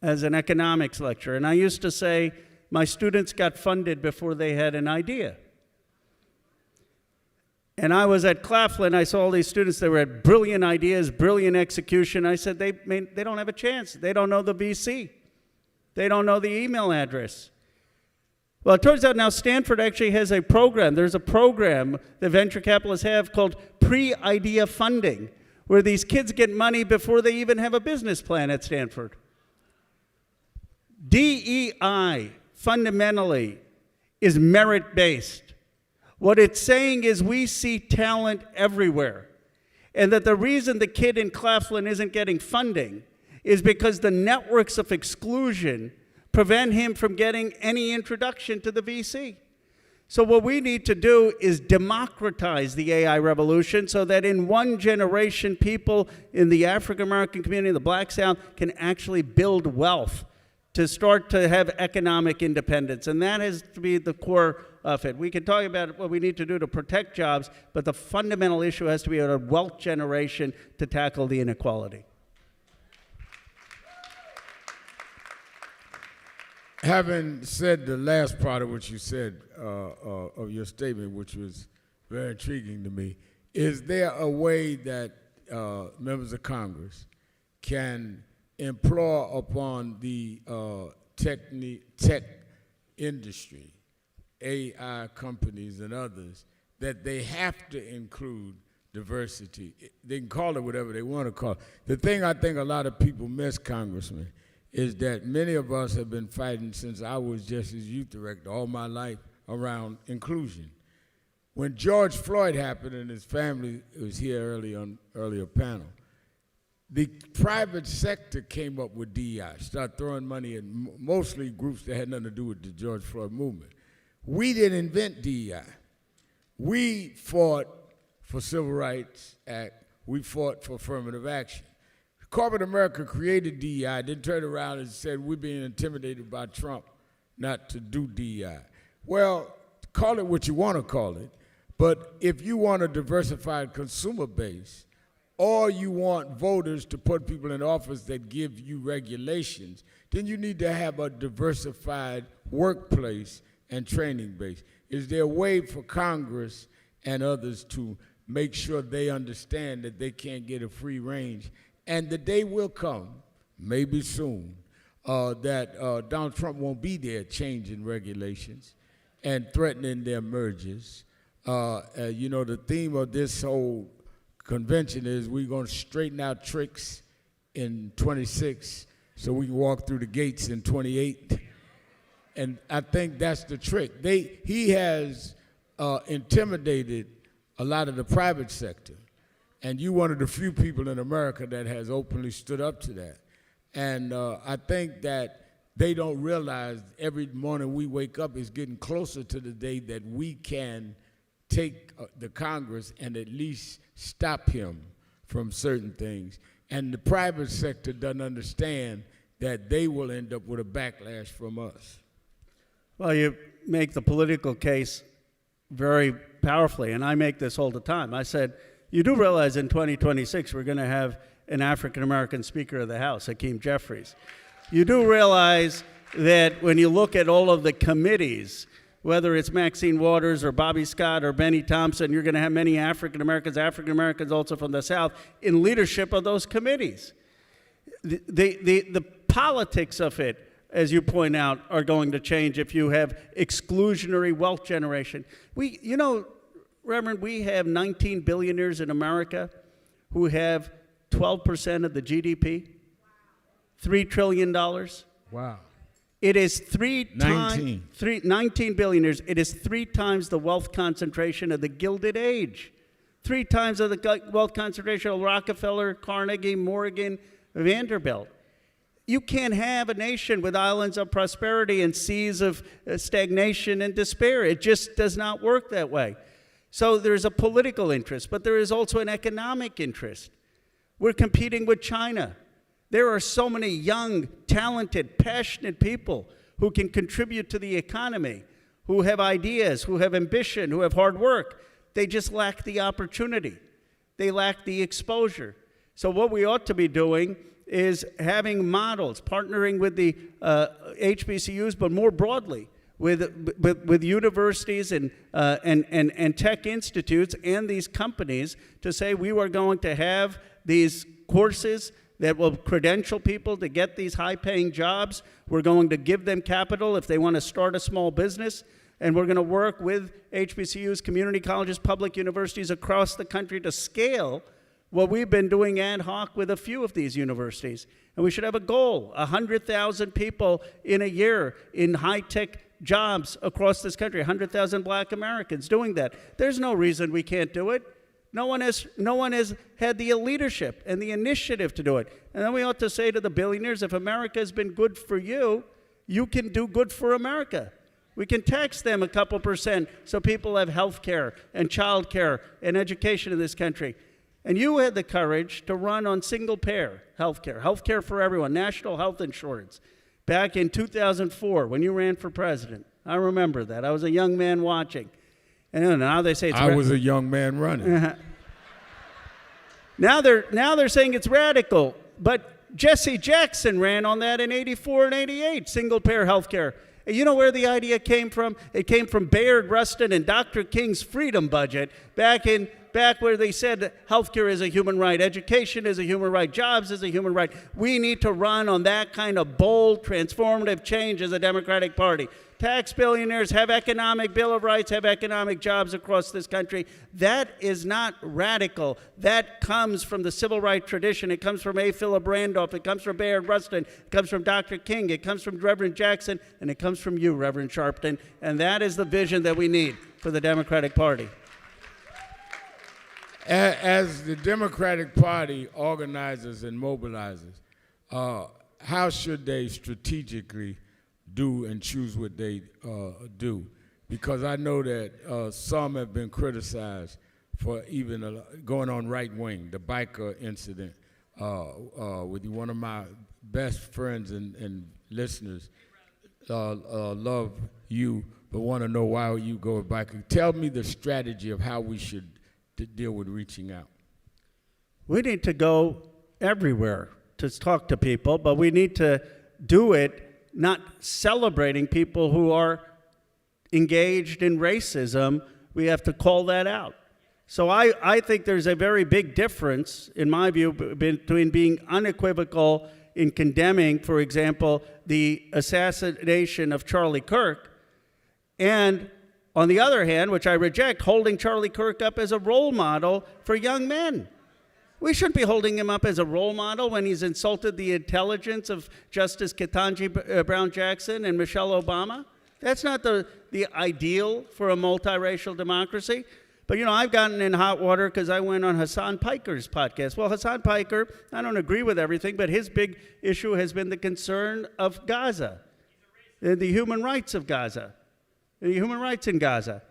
as an economics lecturer, and I used to say, my students got funded before they had an idea. And I was at Claflin, I saw all these students, they had brilliant ideas, brilliant execution. I said, they don't have a chance. They don't know the VC. They don't know the email address. Well, it turns out now Stanford actually has a program. There's a program that venture capitalists have called pre-idea funding, where these kids get money before they even have a business plan at Stanford. DEI, fundamentally, is merit-based. What it's saying is we see talent everywhere, and that the reason the kid in Claflin isn't getting funding is because the networks of exclusion prevent him from getting any introduction to the VC. So what we need to do is democratize the AI revolution so that in one generation, people in the African American community, the Black South, can actually build wealth to start to have economic independence. And that has to be the core of it. We can talk about what we need to do to protect jobs, but the fundamental issue has to be a wealth generation to tackle the inequality. Having said the last part of what you said of your statement, which was very intriguing to me, is there a way that members of Congress can implore upon the tech industry, AI companies and others, that they have to include diversity? They can call it whatever they want to call it. The thing I think a lot of people miss, Congressman, is that many of us have been fighting since I was just as youth director all my life around inclusion. When George Floyd happened and his family was here earlier panel, the private sector came up with DEI, started throwing money at mostly groups that had nothing to do with the George Floyd movement. We didn't invent DEI. We fought for Civil Rights Act. We fought for affirmative action. Corporate America created DEI, then turned around and said, we're being intimidated by Trump not to do DEI. Well, call it what you want to call it, but if you want a diversified consumer base, or you want voters to put people in office that give you regulations, then you need to have a diversified workplace and training base. Is there a way for Congress and others to make sure they understand that they can't get a free range? And the day will come, maybe soon, that Donald Trump won't be there changing regulations and threatening their mergers. You know, the theme of this whole convention is we're going to straighten out tricks in 26 so we can walk through the gates in 28. And I think that's the trick. He has intimidated a lot of the private sector. And you're one of the few people in America that has openly stood up to that. And I think that they don't realize every morning we wake up is getting closer to the day that we can take the Congress and at least stop him from certain things. And the private sector doesn't understand that they will end up with a backlash from us. Well, you make the political case very powerfully, and I make this all the time. I said, you do realize in 2026 we're going to have an African-American Speaker of the House, Hakeem Jeffries. You do realize that when you look at all of the committees, whether it's Maxine Waters or Bobby Scott or Benny Thompson, you're going to have many African-Americans also from the South, in leadership of those committees. the politics of it, as you point out, are going to change if you have exclusionary wealth generation. Reverend, we have 19 billionaires in America who have 12% of the GDP, $3 trillion. Wow. It is 19. 19 billionaires. It is 3 times the wealth concentration of the Gilded Age. 3 times of the wealth concentration of Rockefeller, Carnegie, Morgan, Vanderbilt. You can't have a nation with islands of prosperity and seas of stagnation and despair. It just does not work that way. So there's a political interest, but there is also an economic interest. We're competing with China. There are so many young, talented, passionate people who can contribute to the economy, who have ideas, who have ambition, who have hard work. They just lack the opportunity. They lack the exposure. So what we ought to be doing is having models, partnering with the HBCUs, but more broadly with universities and tech institutes and these companies to say we are going to have these courses that will credential people to get these high-paying jobs. We're going to give them capital if they want to start a small business. And we're going to work with HBCUs, community colleges, public universities across the country to scale what we've been doing ad hoc with a few of these universities. And we should have a goal, 100,000 people in a year in high-tech jobs across this country, 100,000 black Americans doing that. There's no reason we can't do it. No one has had the leadership and the initiative to do it. And then we ought to say to the billionaires, if America has been good for you, you can do good for America. We can tax them a couple % so people have health care and child care and education in this country. And you had the courage to run on single-payer health care for everyone, national health insurance, back in 2004 when you ran for president. I remember that. I was a young man watching. And now they say it's I was a young man running. Now they're saying it's radical. But Jesse Jackson ran on that in 84 and 88, single-payer health care. And you know where the idea came from? It came from Bayard Rustin and Dr. King's Freedom Budget back where they said healthcare is a human right, education is a human right, jobs is a human right. We need to run on that kind of bold, transformative change as a Democratic Party. Tax billionaires, have economic Bill of Rights, have economic jobs across this country. That is not radical. That comes from the civil rights tradition. It comes from A. Philip Randolph. It comes from Bayard Rustin. It comes from Dr. King. It comes from Reverend Jackson. And it comes from you, Reverend Sharpton. And that is the vision that we need for the Democratic Party. As the Democratic Party organizes and mobilizes, how should they strategically do and choose what they do? Because I know that some have been criticized for even going on right wing, the biker incident with one of my best friends and listeners love you, but want to know why you go biker. Tell me the strategy of how we should deal with reaching out. We need to go everywhere to talk to people, but we need to do it not celebrating people who are engaged in racism. We have to call that out. So I think there's a very big difference, in my view, between being unequivocal in condemning, for example, the assassination of Charlie Kirk, and on the other hand, which I reject, holding Charlie Kirk up as a role model for young men. We shouldn't be holding him up as a role model when he's insulted the intelligence of Justice Ketanji Brown Jackson and Michelle Obama. That's not the ideal for a multiracial democracy. But, you know, I've gotten in hot water because I went on Hassan Piker's podcast. Well, Hassan Piker, I don't agree with everything, but his big issue has been the concern of Gaza, the human rights of Gaza. The human rights in Gaza.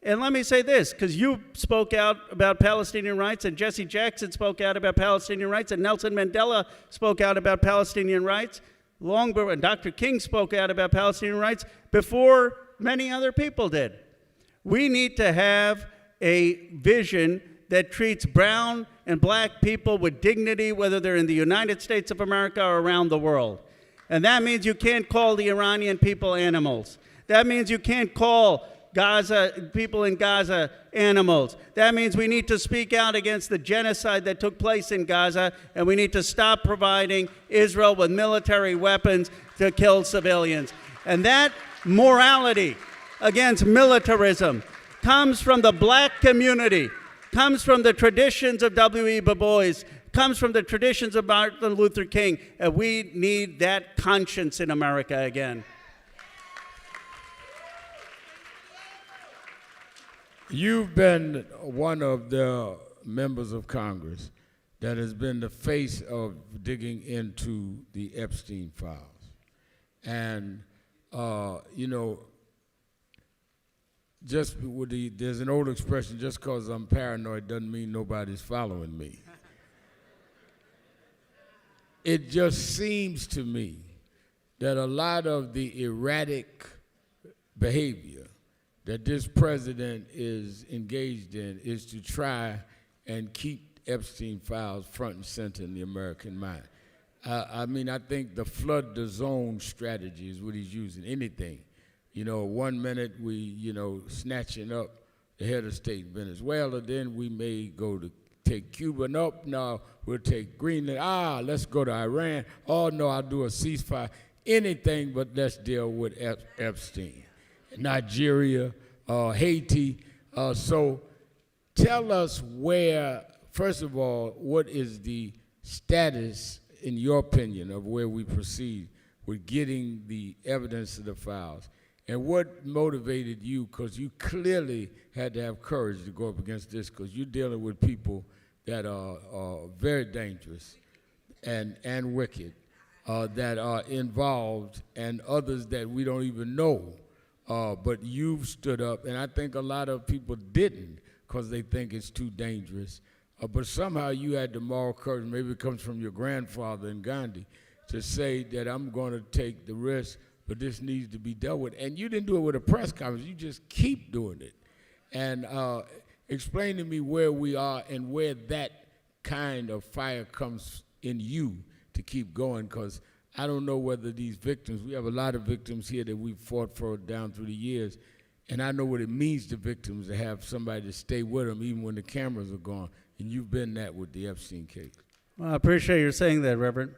And let me say this, because you spoke out about Palestinian rights, and Jesse Jackson spoke out about Palestinian rights, and Nelson Mandela spoke out about Palestinian rights, and Dr. King spoke out about Palestinian rights before many other people did. We need to have a vision that treats brown and black people with dignity, whether they're in the United States of America or around the world. And that means you can't call the Iranian people animals. That means you can't call Gaza, people in Gaza, animals. That means we need to speak out against the genocide that took place in Gaza, and we need to stop providing Israel with military weapons to kill civilians. And that morality against militarism comes from the black community, comes from the traditions of W.E. Du Bois, comes from the traditions of Martin Luther King, and we need that conscience in America again. You've been one of the members of Congress that has been the face of digging into the Epstein files. And, you know, just with there's an old expression, just because I'm paranoid doesn't mean nobody's following me. It just seems to me that a lot of the erratic behavior that this president is engaged in is to try and keep Epstein files front and center in the American mind. I mean, I think the flood the zone strategy is what he's using. Anything. You know, 1 minute we, you know, snatching up the head of state in Venezuela, then we may go to take Cuba, nope, no, we'll take Greenland, let's go to Iran, oh no, I'll do a ceasefire, anything but let's deal with Epstein. Nigeria, Haiti. So tell us where, first of all, what is the status, in your opinion, of where we proceed with getting the evidence of the files? And what motivated you, because you clearly had to have courage to go up against this, because you're dealing with people that are very dangerous and wicked, that are involved, and others that we don't even know. But you've stood up, and I think a lot of people didn't because they think it's too dangerous. But somehow you had the moral courage, maybe it comes from your grandfather in Gandhi, to say that I'm going to take the risk, but this needs to be dealt with. And you didn't do it with a press conference, you just keep doing it. And explain to me where we are and where that kind of fire comes in you to keep going, because I don't know whether these victims, we have a lot of victims here that we've fought for down through the years, and I know what it means to victims to have somebody to stay with them even when the cameras are gone, and you've been that with the Epstein case. Well, I appreciate you saying that, Reverend.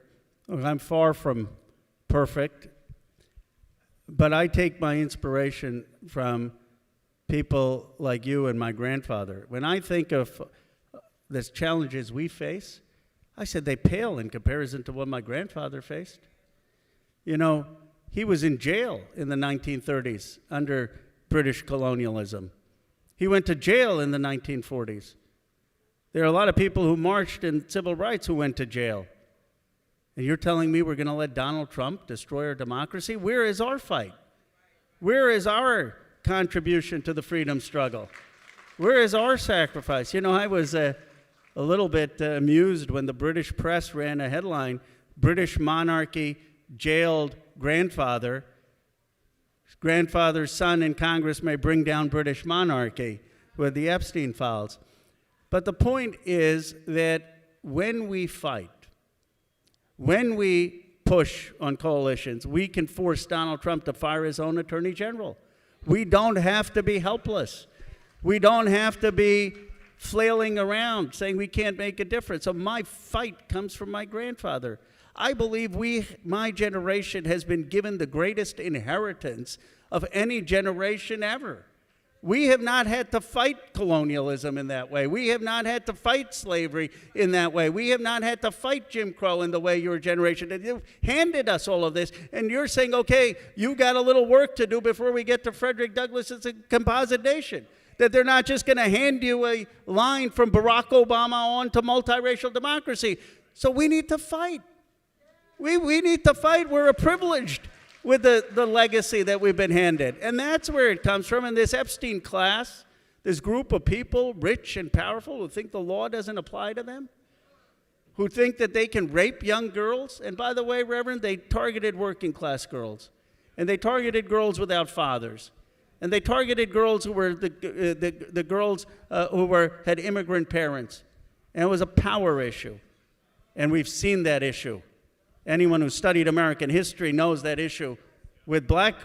Look, I'm far from perfect, but I take my inspiration from people like you and my grandfather. When I think of the challenges we face, I said they pale in comparison to what my grandfather faced. You know, he was in jail in the 1930s under British colonialism. He went to jail in the 1940s. There are a lot of people who marched in civil rights who went to jail. And you're telling me we're going to let Donald Trump destroy our democracy? Where is our fight? Where is our contribution to the freedom struggle? Where is our sacrifice? You know, I was a little bit amused when the British press ran a headline, British monarchy jailed grandfather. Grandfather's son in Congress may bring down British monarchy with the Epstein files. But the point is that when we fight, when we push on coalitions, we can force Donald Trump to fire his own attorney general. We don't have to be helpless. We don't have to be flailing around saying we can't make a difference. So my fight comes from my grandfather. I believe my generation has been given the greatest inheritance of any generation ever. We have not had to fight colonialism in that way. We have not had to fight slavery in that way. We have not had to fight Jim Crow in the way your generation did. You handed us all of this, and you're saying, okay, you got a little work to do before we get to Frederick Douglass's Composite Nation. That they're not just going to hand you a line from Barack Obama on to multiracial democracy. So we need to fight. We need to fight. We're privileged with the legacy that we've been handed. And that's where it comes from. And this Epstein class, this group of people, rich and powerful, who think the law doesn't apply to them, who think that they can rape young girls. And by the way, Reverend, they targeted working class girls. And they targeted girls without fathers. And they targeted girls who were the girls who had immigrant parents. And it was a power issue. And we've seen that issue. Anyone who studied American history knows that issue with black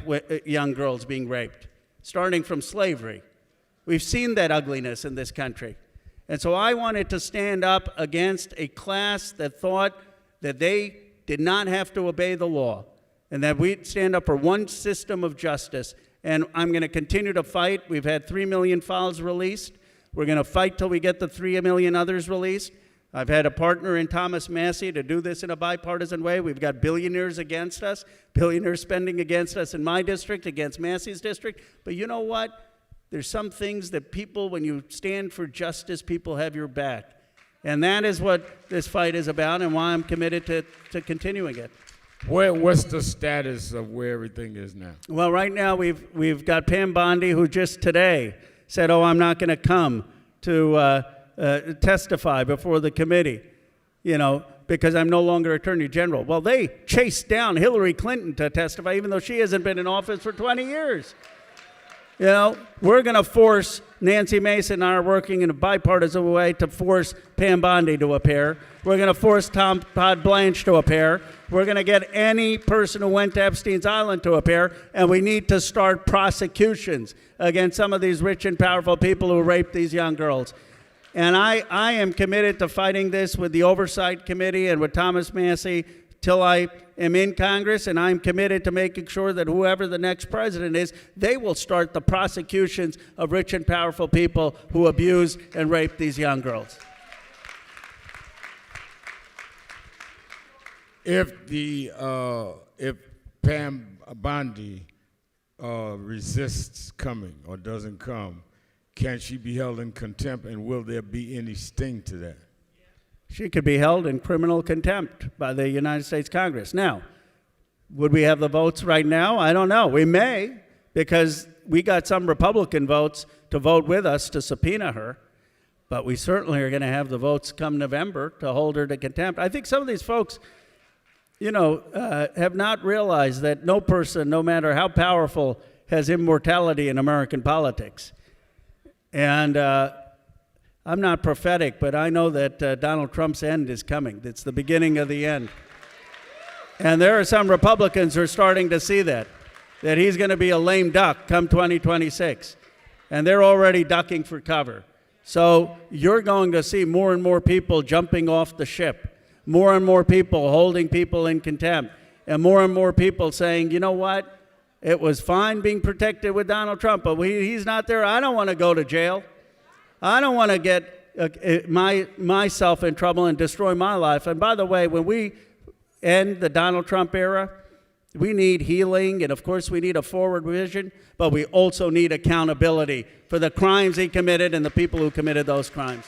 young girls being raped. starting from slavery. We've seen that ugliness in this country. And so I wanted to stand up against a class that thought that they did not have to obey the law, and that we'd stand up for one system of justice. And I'm going to continue to fight. We've had 3 million files released. We're going to fight till we get the 3 million others released. I've had a partner in Thomas Massie to do this in a bipartisan way. We've got billionaires against us, billionaires spending against us in my district, against Massie's district. But you know what? There's some things that people, when you stand for justice, people have your back. And that is what this fight is about and why I'm committed to continuing it. What's the status of where everything is now? Well, right now we've got Pam Bondi, who just today said, "Oh, I'm not going to come to testify before the committee, because I'm no longer Attorney General." Well, they chased down Hillary Clinton to testify, even though she hasn't been in office for 20 years. We're going to force Nancy Mason and I are working in a bipartisan way to force Pam Bondi to appear. We're going to force Todd Blanche to appear. We're going to get any person who went to Epstein's Island to appear, and we need to start prosecutions against some of these rich and powerful people who raped these young girls. And I am committed to fighting this with the Oversight Committee and with Thomas Massie till I am in Congress, and I'm committed to making sure that whoever the next president is, they will start the prosecutions of rich and powerful people who abuse and rape these young girls. If Pam Bondi resists coming or doesn't come, can she be held in contempt, and will there be any sting to that? She could be held in criminal contempt by the United States Congress. Now, would we have the votes right now? I don't know. We may, because we got some Republican votes to vote with us to subpoena her, but we certainly are going to have the votes come November to hold her to contempt. I think some of these folks, have not realized that no person, no matter how powerful, has immortality in American politics. And I'm not prophetic, but I know that Donald Trump's end is coming. It's the beginning of the end. And there are some Republicans who are starting to see that he's going to be a lame duck come 2026. And they're already ducking for cover. So you're going to see more and more people jumping off the ship, more and more people holding people in contempt, and more people saying, you know what, it was fine being protected with Donald Trump, but he's not there. I don't want to go to jail. I don't want to get myself in trouble and destroy my life. And by the way, when we end the Donald Trump era, we need healing, and of course we need a forward vision, but we also need accountability for the crimes he committed and the people who committed those crimes.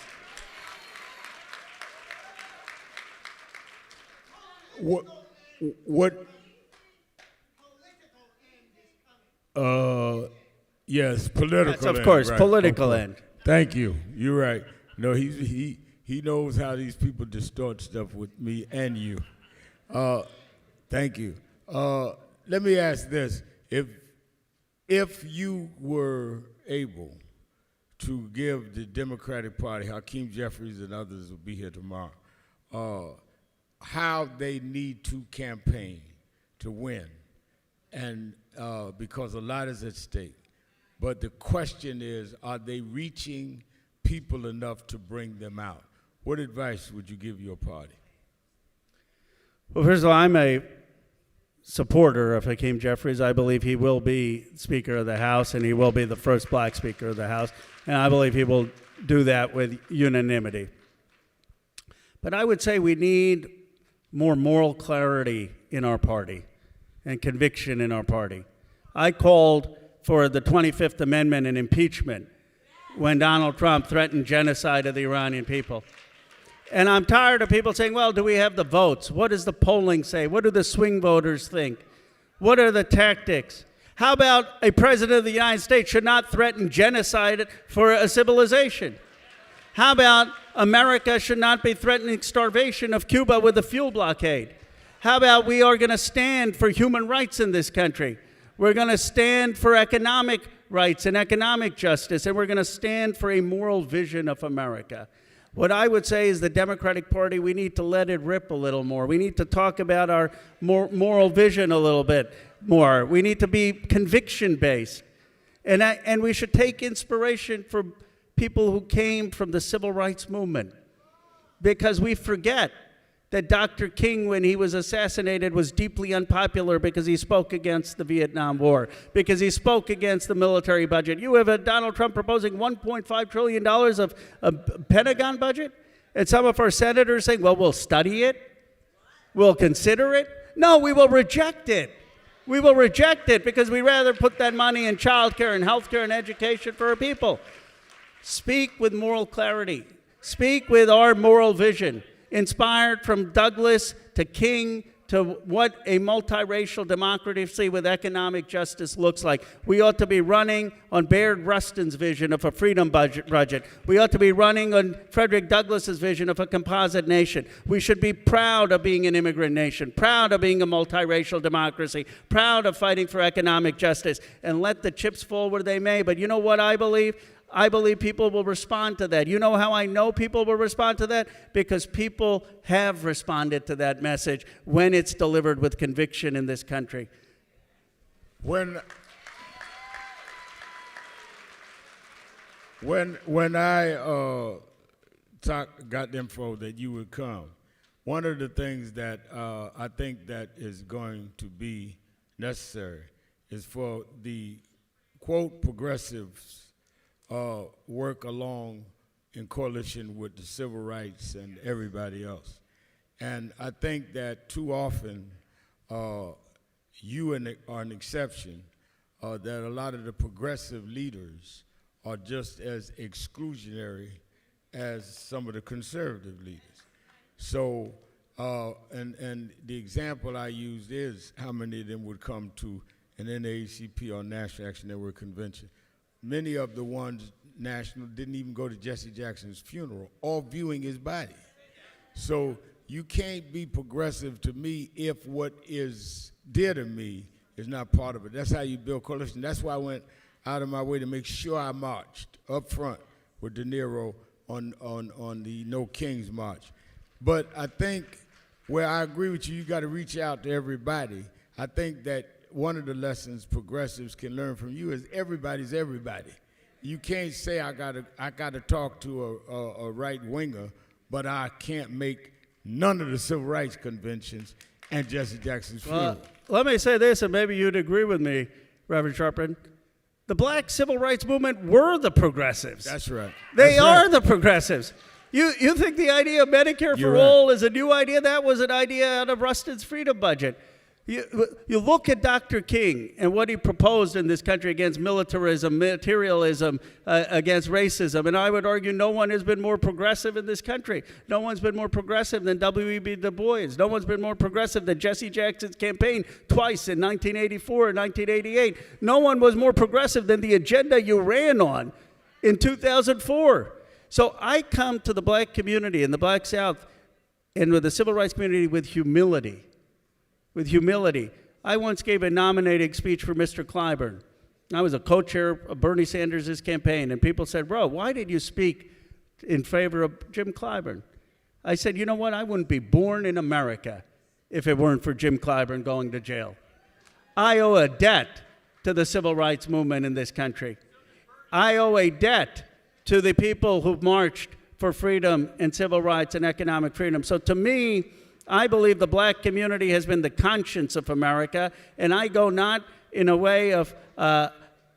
Yes, political. Yes, of course, right. political Okay. end. Thank you. You're right. No, he knows how these people distort stuff with me and you. Thank you. Let me ask this: if you were able to give the Democratic Party, Hakeem Jeffries and others will be here tomorrow, how they need to campaign to win, and because a lot is at stake. But the question is, are they reaching people enough to bring them out? What advice would you give your party? Well, first of all, I'm a supporter of Hakeem Jeffries. I believe he will be Speaker of the House, and he will be the first black Speaker of the House. And I believe he will do that with unanimity. But I would say we need more moral clarity in our party and conviction in our party. I called for the 25th Amendment and impeachment when Donald Trump threatened genocide of the Iranian people. And I'm tired of people saying, well, do we have the votes? What does the polling say? What do the swing voters think? What are the tactics? How about a president of the United States should not threaten genocide for a civilization? How about America should not be threatening starvation of Cuba with a fuel blockade? How about we are going to stand for human rights in this country? We're going to stand for economic rights and economic justice, and we're going to stand for a moral vision of America. What I would say is the Democratic Party, we need to let it rip a little more. We need to talk about our moral vision a little bit more. We need to be conviction-based. And we should take inspiration from people who came from the civil rights movement, because we forget that Dr. King, when he was assassinated, was deeply unpopular because he spoke against the Vietnam War, because he spoke against the military budget. You have a Donald Trump proposing $1.5 trillion of a Pentagon budget, and some of our senators saying, well, we'll study it, we'll consider it. No, we will reject it. We will reject it because we rather put that money in child care and health care and education for our people. Speak with moral clarity. Speak with our moral vision, inspired from Douglass to King to what a multiracial democracy with economic justice looks like. We ought to be running on Bayard Rustin's vision of a freedom budget. We ought to be running on Frederick Douglass's vision of a composite nation. We should be proud of being an immigrant nation, proud of being a multiracial democracy, proud of fighting for economic justice, and let the chips fall where they may. But you know what I believe? I believe people will respond to that. You know how I know people will respond to that? Because people have responded to that message when it's delivered with conviction in this country. When I got the info that you would come, one of the things that I think that is going to be necessary is for the, quote, progressives work along in coalition with the civil rights and everybody else. And I think that too often, you are an exception, that a lot of the progressive leaders are just as exclusionary as some of the conservative leaders. So, and the example I used is how many of them would come to an NAACP or National Action Network convention. Many of the ones national didn't even go to Jesse Jackson's funeral, all viewing his body. So you can't be progressive to me if what is dear to me is not part of it. That's how you build coalition. That's why I went out of my way to make sure I marched up front with De Niro on the No Kings March. But I think where I agree with you, you got to reach out to everybody. I think that one of the lessons progressives can learn from you is everybody's everybody. You can't say I gotta talk to a right winger, but I can't make none of the civil rights conventions and Jesse Jackson's funeral. Let me say this, and maybe you'd agree with me, Reverend Sharpton. The black civil rights movement were the progressives. That's right. They are the progressives. You think the idea of Medicare for all is a new idea? That was an idea out of Rustin's freedom budget. You look at Dr. King and what he proposed in this country against militarism, materialism, against racism, and I would argue no one has been more progressive in this country. No one's been more progressive than W.E.B. Du Bois. No one's been more progressive than Jesse Jackson's campaign twice in 1984 and 1988. No one was more progressive than the agenda you ran on in 2004. So I come to the black community in the Black South and with the civil rights community with humility. With humility. I once gave a nominating speech for Mr. Clyburn. I was a co-chair of Bernie Sanders' campaign, and people said, bro, why did you speak in favor of Jim Clyburn? I said, you know what? I wouldn't be born in America if it weren't for Jim Clyburn going to jail. I owe a debt to the civil rights movement in this country. I owe a debt to the people who marched for freedom and civil rights and economic freedom. So to me, I believe the black community has been the conscience of America, and I go not in a way of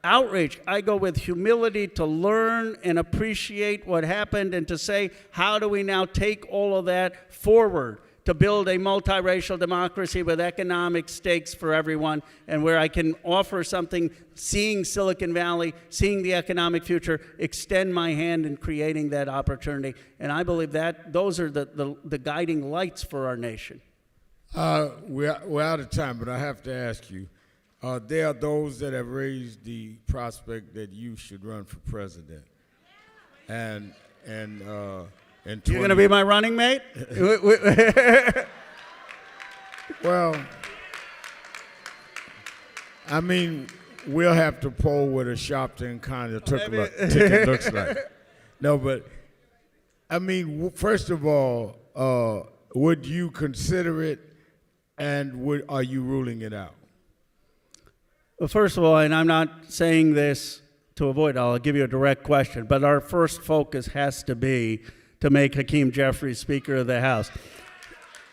outrage. I go with humility to learn and appreciate what happened and to say, how do we now take all of that forward to build a multiracial democracy with economic stakes for everyone, and where I can offer something, seeing Silicon Valley, seeing the economic future, extend my hand in creating that opportunity. And I believe that those are the guiding lights for our nation. We're out of time, but I have to ask you, there are those that have raised the prospect that you should run for president. And you're going to be my running mate? Well, I mean, we'll have to poll what a Sharpton kind of ticket looks like. No, but, I mean, first of all, would you consider it, and are you ruling it out? Well, first of all, and I'm not saying this to avoid, I'll give you a direct question, but our first focus has to be to make Hakeem Jeffries Speaker of the House.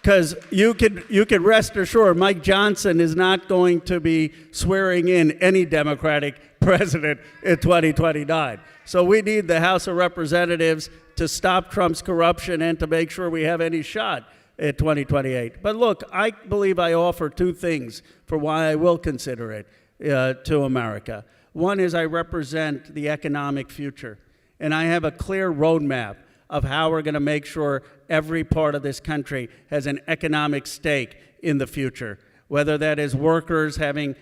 Because you could rest assured Mike Johnson is not going to be swearing in any Democratic president in 2029. So we need the House of Representatives to stop Trump's corruption and to make sure we have any shot at 2028. But look, I believe I offer two things for why I will consider it to America. One is I represent the economic future, and I have a clear roadmap of how we're going to make sure every part of this country has an economic stake in the future, whether that is workers having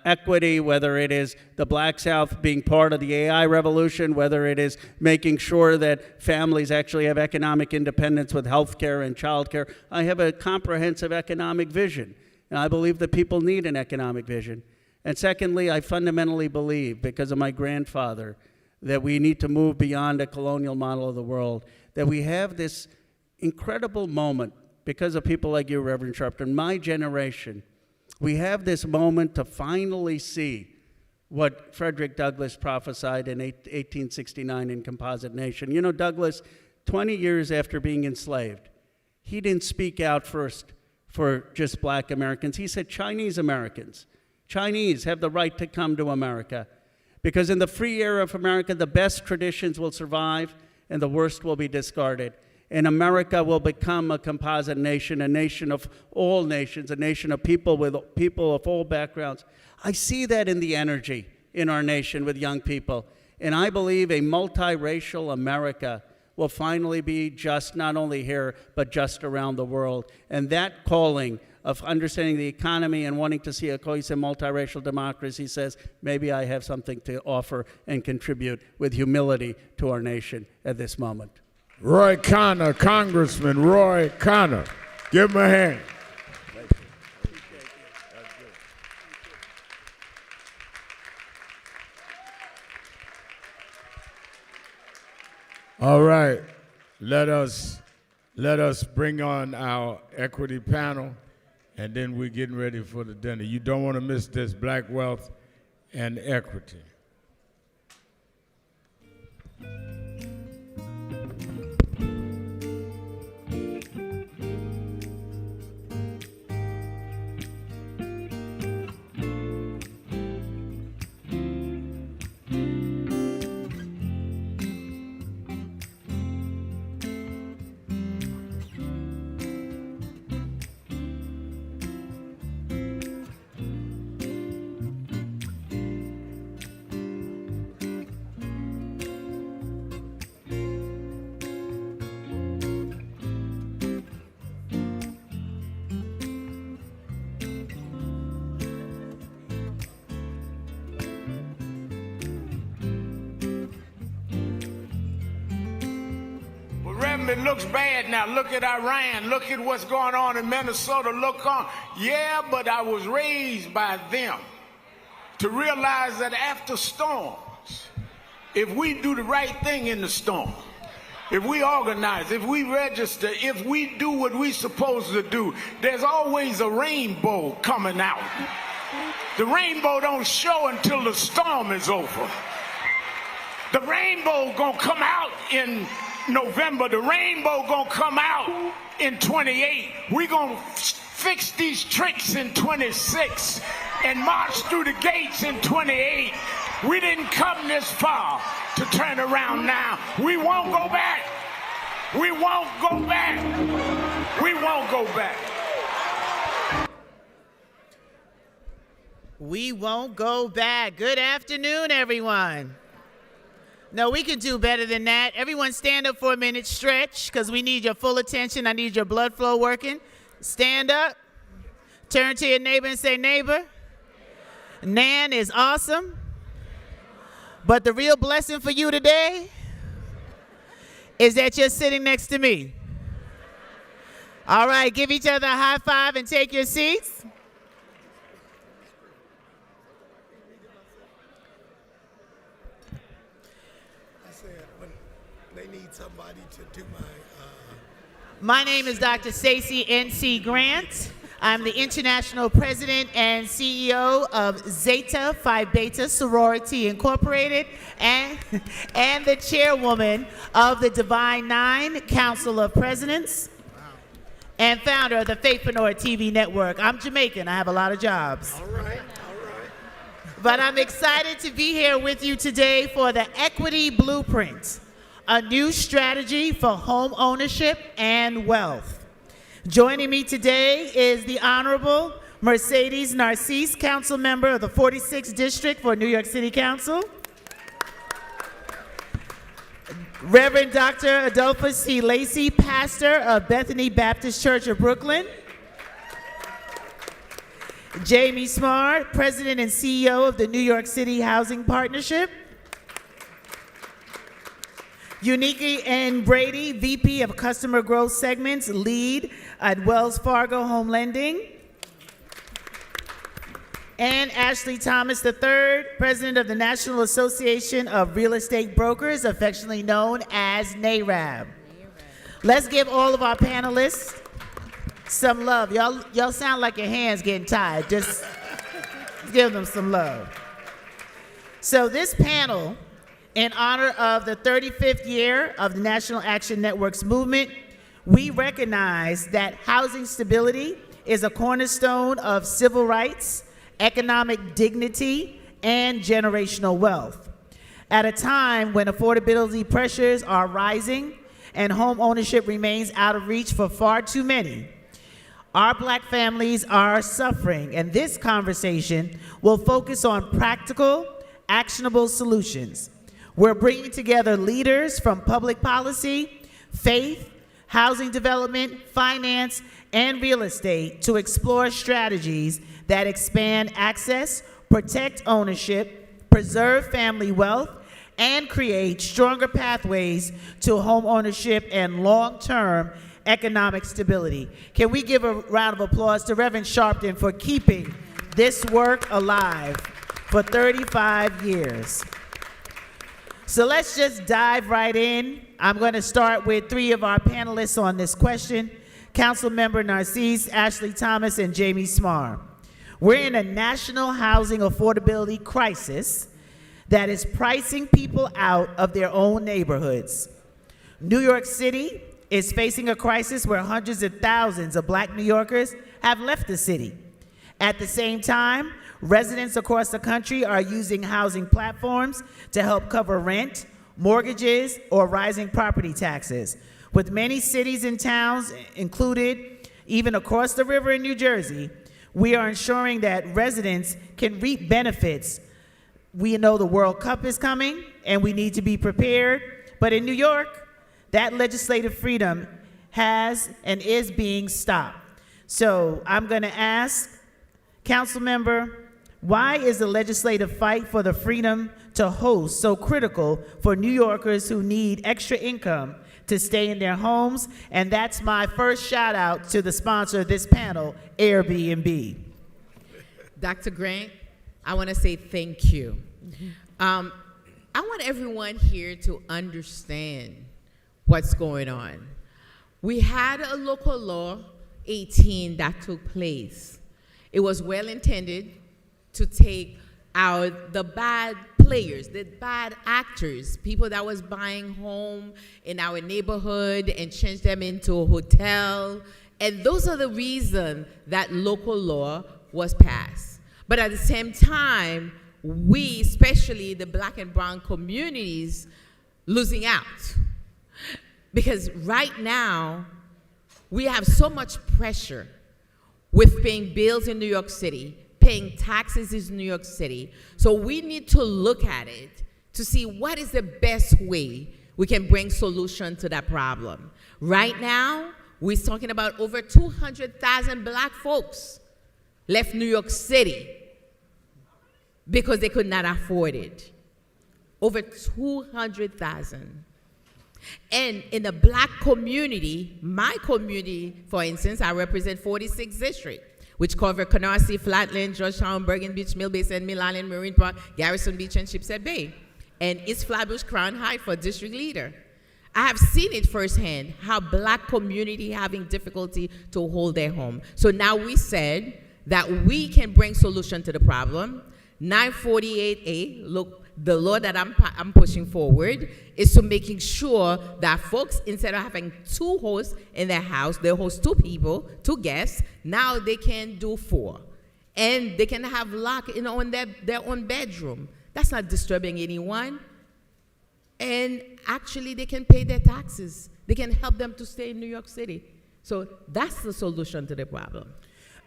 equity, whether it is the Black South being part of the AI revolution, whether it is making sure that families actually have economic independence with health care and child care. I have a comprehensive economic vision, and I believe that people need an economic vision. And secondly, I fundamentally believe, because of my grandfather, that we need to move beyond a colonial model of the world, that we have this incredible moment because of people like you, Reverend Sharpton, my generation. We have this moment to finally see what Frederick Douglass prophesied in 1869 in Composite Nation. You know, Douglass, 20 years after being enslaved, he didn't speak out first for just black Americans. He said Chinese Americans. Chinese have the right to come to America. Because in the free era of America, the best traditions will survive and the worst will be discarded. And America will become a composite nation, a nation of all nations, a nation of people with people of all backgrounds. I see that in the energy in our nation with young people. And I believe a multiracial America will finally be just not only here, but just around the world. And that calling of understanding the economy and wanting to see a cohesive multiracial democracy says, maybe I have something to offer and contribute with humility to our nation at this moment. Roy Connor, Congressman Roy Connor. Give him a hand. All right, let us bring on our equity panel, and then we're getting ready for the dinner. You don't want to miss this, Black Wealth and Equity. It looks bad now. Look at Iran. Look at what's going on in Minnesota. Look on. Yeah, but I was raised by them to realize that after storms, if we do the right thing in the storm, if we organize, if we register, if we do what we're supposed to do, there's always a rainbow coming out. The rainbow don't show until the storm is over. The rainbow gonna come out in November. The rainbow gonna come out in 28. We gonna fix these tricks in 26 and march through the gates in 28. We didn't come this far to turn around now. We won't go back. We won't go back. We won't go back. We won't go back. Good afternoon, everyone. No, we can do better than that. Everyone stand up for a minute, stretch, because we need your full attention. I need your blood flow working. Stand up. Turn to your neighbor and say, neighbor, Nan is awesome. But the real blessing for you today is that you're sitting next to me. All right, give each other a high five and take your seats. Somebody to do My name is Dr. Stacey N.C. Grant. I'm the international president and CEO of Zeta Phi Beta Sorority Incorporated and the chairwoman of the Divine Nine Council of Presidents and founder of the Faithpreneur TV network. I'm Jamaican. I have a lot of jobs. All right. But I'm excited to be here with you today for the Equity Blueprint, a new strategy for home ownership and wealth. Joining me today is the Honorable Mercedes Narcisse, Council Member of the 46th District for New York City Council. Reverend Dr. Adolphus C. Lacey, pastor of Bethany Baptist Church of Brooklyn. Jamie Smart, president and CEO of the New York City Housing Partnership. Unique N. Brady, VP of Customer Growth Segments, lead at Wells Fargo Home Lending. And Ashley Thomas III, president of the National Association of Real Estate Brokers, affectionately known as NARAB. Let's give all of our panelists some love. Y'all sound like your hands getting tired. Just give them some love. So this panel, in honor of the 35th year of the National Action Network's movement, we recognize that housing stability is a cornerstone of civil rights, economic dignity, and generational wealth. At a time when affordability pressures are rising and home ownership remains out of reach for far too many, our Black families are suffering, and this conversation will focus on practical, actionable solutions. We're bringing together leaders from public policy, faith, housing development, finance, and real estate to explore strategies that expand access, protect ownership, preserve family wealth, and create stronger pathways to home ownership and long-term economic stability. Can we give a round of applause to Reverend Sharpton for keeping this work alive for 35 years? So let's just dive right in. I'm going to start with three of our panelists on this question: Councilmember Narcisse, Ashley Thomas, and Jamie Smart. We're in a national housing affordability crisis that is pricing people out of their own neighborhoods. New York City is facing a crisis where hundreds of thousands of Black New Yorkers have left the city. At the same time, residents across the country are using housing platforms to help cover rent, mortgages, or rising property taxes. With many cities and towns included, even across the river in New Jersey, we are ensuring that residents can reap benefits. We know the World Cup is coming, and we need to be prepared. But in New York, that legislative freedom has and is being stopped. So I'm going to ask, Council Member, why is the legislative fight for the freedom to host so critical for New Yorkers who need extra income to stay in their homes? And that's my first shout out to the sponsor of this panel, Airbnb. Dr. Grant, I want to say thank you. I want everyone here to understand what's going on. We had a local law 18 that took place. It was well intended to take out the bad players, the bad actors, people that was buying home in our neighborhood and change them into a hotel. And those are the reasons that local law was passed. But at the same time, we, especially the Black and brown communities, losing out. Because right now, we have so much pressure with paying bills in New York City, paying taxes in New York City. So we need to look at it to see what is the best way we can bring solution to that problem. Right now, we're talking about over 200,000 Black folks left New York City because they could not afford it. Over 200,000. And in the Black community, my community, for instance, I represent 46th District, which cover Canarsie, Flatland, Georgetown, Bergen Beach, Mill Basin, Mill Island, Marine Park, Garrison Beach, and Shipshead Bay. And East Flatbush, Crown Heights for district leader. I have seen it firsthand, how black community having difficulty to hold their home. So now we said that we can bring solution to the problem. 948A, look, the law that I'm pushing forward is to making sure that folks, instead of having 2 hosts in their house, they host 2 people, 2 guests, now they can do 4. And they can have lock in on their own bedroom. That's not disturbing anyone. And actually, they can pay their taxes. They can help them to stay in New York City. So that's the solution to the problem.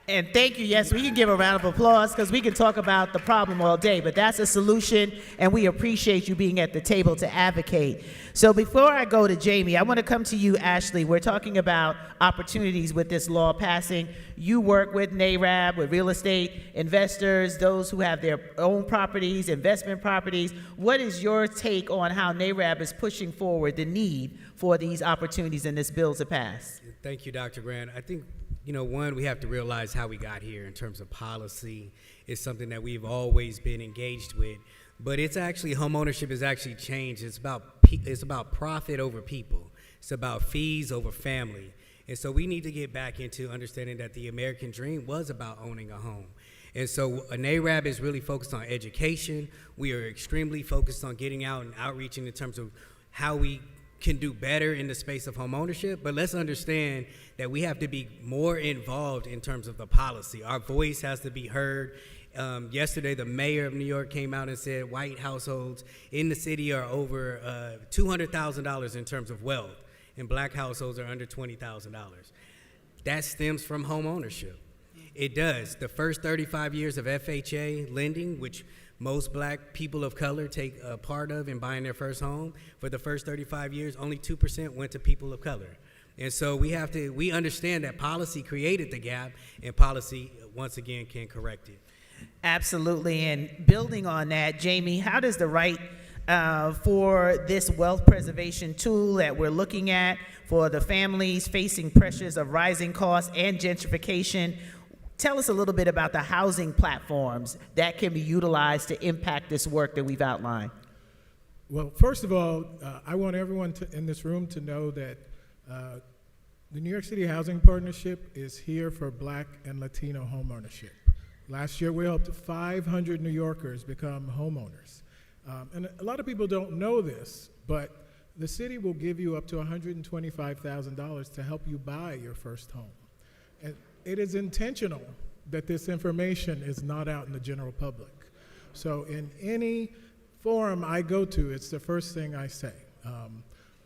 And thank you. Yes, we can give a round of applause because we can talk about the problem all day, but that's a solution, and we appreciate you being at the table to advocate. So before I go to Jamie, I want to come to you, Ashley. We're talking about opportunities with this law passing. You work with NARAB, with real estate investors, those who have their own properties, investment properties. What is your take on how NARAB is pushing forward the need for these opportunities in this bill to pass? Thank you, Dr. Grant. I think, one, we have to realize how we got here in terms of policy. It's something that we've always been engaged with, but it's actually, home ownership has actually changed. It's about profit over people. It's about fees over family. And so we need to get back into understanding that the American dream was about owning a home. And so NARAB is really focused on education. We are extremely focused on getting out and outreaching in terms of how we can do better in the space of home ownership, but let's understand that we have to be more involved in terms of the policy. Our voice has to be heard. Yesterday, the mayor of New York came out and said white households in the city are over $200,000 in terms of wealth, and black households are under $20,000. That stems from home ownership. It does. The first 35 years of FHA lending, which most black people of color take a part of in buying their first home, for the first 35 years, only 2% went to people of color. And so we understand that policy created the gap, and policy, once again, can correct it. Absolutely. And building on that, Jamie, how does the right for this wealth preservation tool that we're looking at for the families facing pressures of rising costs and gentrification, tell us a little bit about the housing platforms that can be utilized to impact this work that we've outlined. Well, first of all, I want everyone in this room to know that the New York City Housing Partnership is here for Black and Latino home ownership. Last year, we helped 500 New Yorkers become homeowners. And a lot of people don't know this, but the city will give you up to $125,000 to help you buy your first home. And it is intentional that this information is not out in the general public. So in any forum I go to, it's the first thing I say.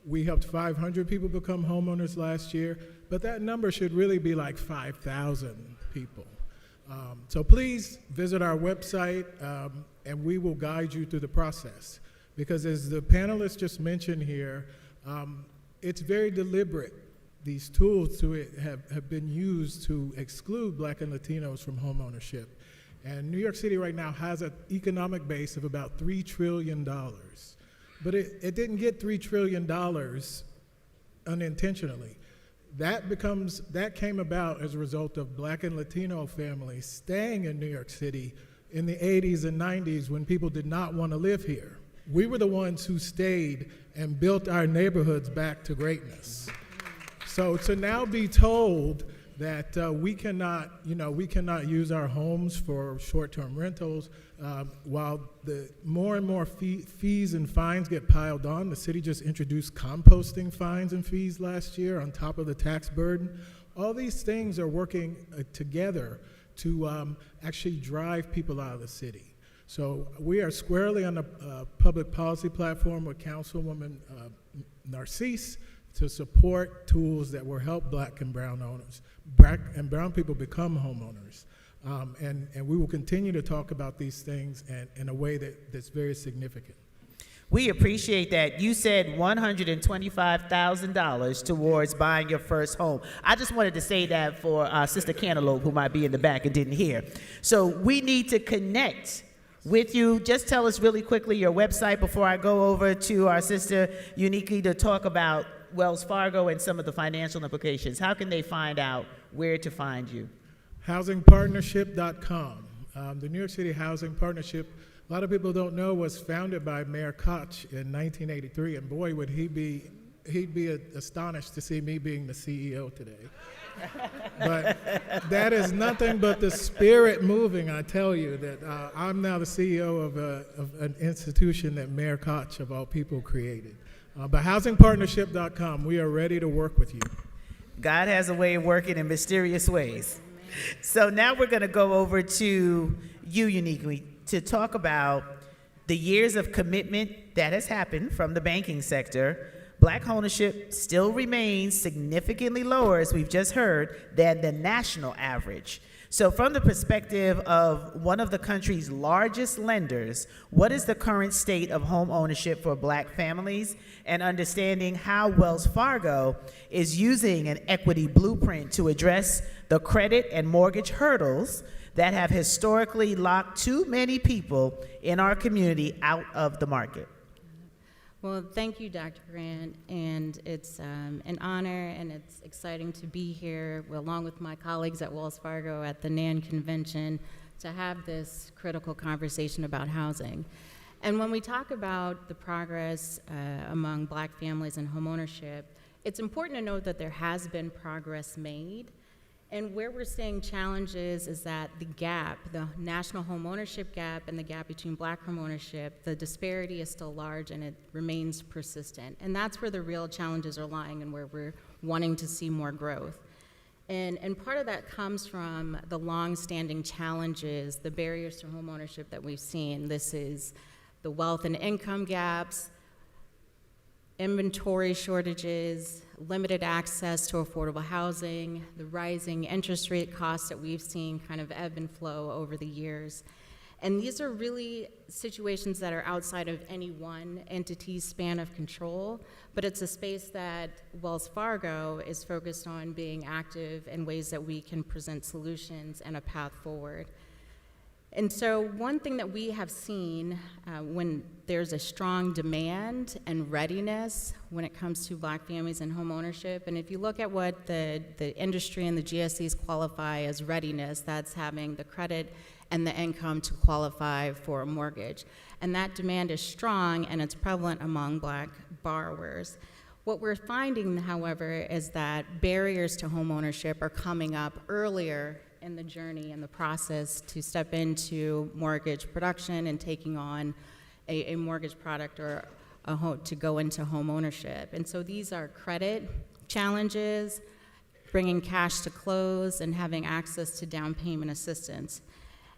We helped 500 people become homeowners last year, but that number should really be like 5,000 people. So please visit our website, and we will guide you through the process. Because as the panelists just mentioned here, it's very deliberate. These tools have been used to exclude Black and Latinos from home ownership. And New York City right now has an economic base of about $3 trillion. But it didn't get $3 trillion unintentionally. That came about as a result of Black and Latino families staying in New York City in the 80s and 90s when people did not want to live here. We were the ones who stayed and built our neighborhoods back to greatness. So to now be told that we cannot use our homes for short-term rentals, while the more and more fees and fines get piled on. The city just introduced composting fines and fees last year on top of the tax burden. All these things are working together to actually drive people out of the city. So we are squarely on the public policy platform with Councilwoman Narcisse to support tools that will help Black and brown brown people become homeowners. And we will continue to talk about these things in a way that's very significant. We appreciate that. You said $125,000 towards buying your first home. I just wanted to say that for Sister Cantaloupe, who might be in the back and didn't hear. So we need to connect with you. Just tell us really quickly your website before I go over to our sister Uniquely to talk about Wells Fargo and some of the financial implications. How can they find out where to find you? Housingpartnership.com. The New York City Housing Partnership, a lot of people don't know, was founded by Mayor Koch in 1983, and boy, would he be he'd be astonished to see me being the CEO today. But that is nothing but the spirit moving, I tell you, that I'm now the CEO of an institution that Mayor Koch, of all people, created. But housingpartnership.com, we are ready to work with you. God has a way of working in mysterious ways. So now we're going to go over to you uniquely to talk about the years of commitment that has happened from the banking sector. Black ownership still remains significantly lower, as we've just heard, than the national average. So from the perspective of one of the country's largest lenders, what is the current state of home ownership for Black families, and understanding how Wells Fargo is using an equity blueprint to address the credit and mortgage hurdles that have historically locked too many people in our community out of the market? Well, thank you, Dr. Grant, and it's an honor and it's exciting to be here along with my colleagues at Wells Fargo at the NAN convention to have this critical conversation about housing. And when we talk about the progress among Black families and homeownership, it's important to note that there has been progress made. And where we're seeing challenges is that the gap, the national homeownership gap and the gap between Black homeownership, the disparity is still large and it remains persistent. And that's where the real challenges are lying and where we're wanting to see more growth. And part of that comes from the long-standing challenges, the barriers to homeownership that we've seen. This is the wealth and income gaps, inventory shortages, limited access to affordable housing, the rising interest rate costs that we've seen kind of ebb and flow over the years. And these are really situations that are outside of any one entity's span of control, but it's a space that Wells Fargo is focused on being active in ways that we can present solutions and a path forward. And so one thing that we have seen when there's a strong demand and readiness when it comes to Black families and home ownership, and if you look at what the industry and the GSEs qualify as readiness, that's having the credit and the income to qualify for a mortgage. And that demand is strong and it's prevalent among Black borrowers. What we're finding, however, is that barriers to home ownership are coming up earlier in the journey and the process to step into mortgage production and taking on a mortgage product or to go into home ownership. And so these are credit challenges, bringing cash to close, and having access to down payment assistance.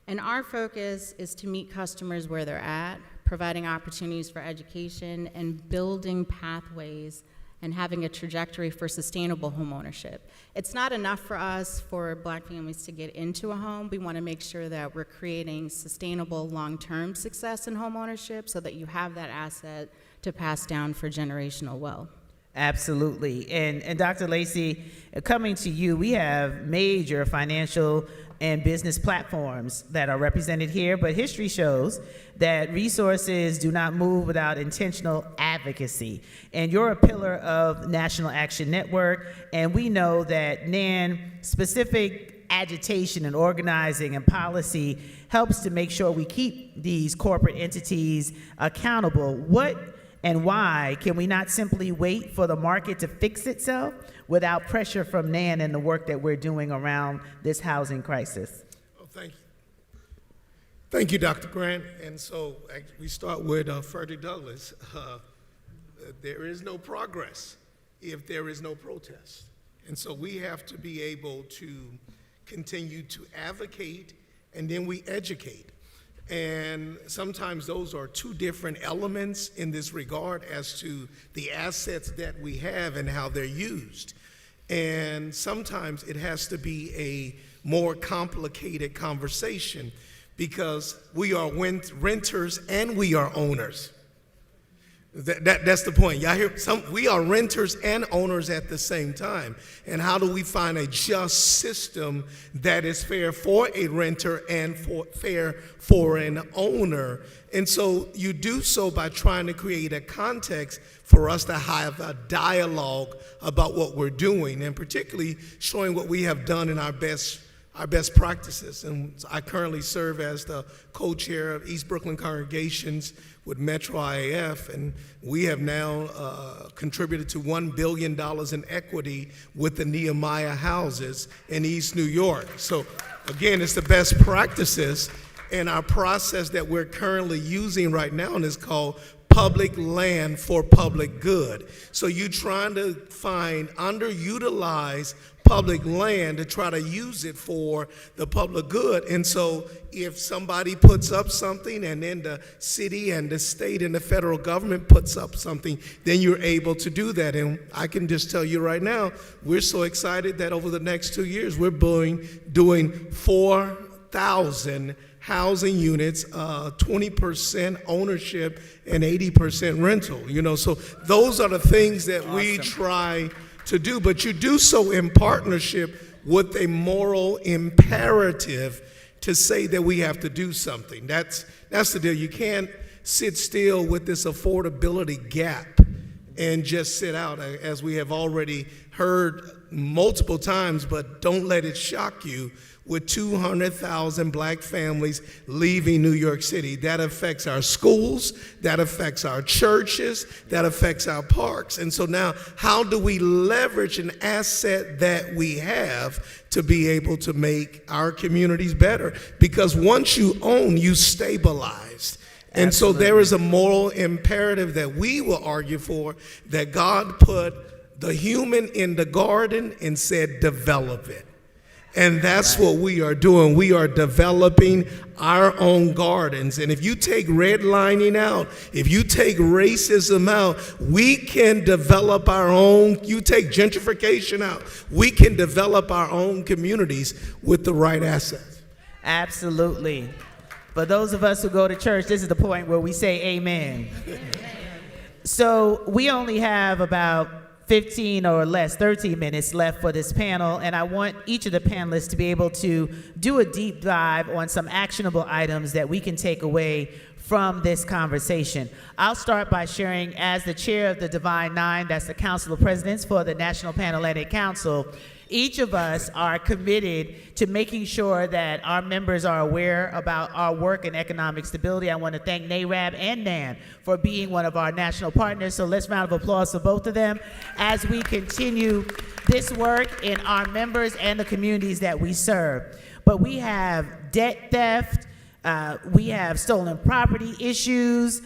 And our focus is to meet customers where they're at, providing opportunities for education and building pathways and having a trajectory for sustainable home ownership. It's not enough for us for Black families to get into a home. We want to make sure that we're creating sustainable long-term success in home ownership so that you have that asset to pass down for generational wealth. Absolutely. And Dr. Lacey, coming to you, we have major financial and business platforms that are represented here, but history shows that resources do not move without intentional advocacy. And you're a pillar of National Action Network, and we know that NAN specific agitation and organizing and policy helps to make sure we keep these corporate entities accountable. What and why can we not simply wait for the market to fix itself without pressure from NAN and the work that we're doing around this housing crisis? Oh, thank you. Thank you, Dr. Grant. And so we start with Frederick Douglass. There is no progress if there is no protest. And so we have to be able to continue to advocate, and then we educate. And sometimes those are two different elements in this regard as to the assets that we have and how they're used. And sometimes it has to be a more complicated conversation because we are renters and we are owners. That's the point. Y'all hear? We are renters and owners at the same time. And how do we find a just system that is fair for a renter and fair for an owner? And so you do so by trying to create a context for us to have a dialogue about what we're doing, and particularly showing what we have done in our best our best practices. And I currently serve as the co-chair of East Brooklyn Congregations with Metro IAF, and we have now contributed to $1 billion in equity with the Nehemiah houses in East New York. So again, it's the best practices, and our process that we're currently using right now is called public land for public good. So you're trying to find underutilized public land to try to use it for the public good. And so if somebody puts up something and then the city and the state and the federal government puts up something, then you're able to do that. And I can just tell you right now, we're so excited that over the next 2 years, we're doing 4,000 housing units, 20% ownership and 80% rental. You know, so those are the things that we try to do, but you do so in partnership with a moral imperative to say that we have to do something. That's the deal. You can't sit still with this affordability gap and just sit out, as we have already heard multiple times, but don't let it shock you. With 200,000 black families leaving New York City. That affects our schools, that affects our churches, that affects our parks. And so now, how do we leverage an asset that we have to be able to make our communities better? Because once you own, you stabilize. And so there is a moral imperative that we will argue for, that God put the human in the garden and said, develop it. And that's what we are doing. We are developing our own gardens. And if you take redlining out, if you take racism out, we can develop our own. You take gentrification out, we can develop our own communities with the right assets. Absolutely. For those of us who go to church, this is the point where we say amen. So we only have about 15 or less, 13 minutes left for this panel, and I want each of the panelists to be able to do a deep dive on some actionable items that we can take away from this conversation. I'll start by sharing, as the chair of the Divine Nine, that's the Council of Presidents for the National Panhellenic Council, each of us are committed to making sure that our members are aware about our work in economic stability. I want to thank NARAB and NAN for being one of our national partners. So let's round of applause for both of them as we continue this work in our members and the communities that we serve. But we have debt theft, we have stolen property issues.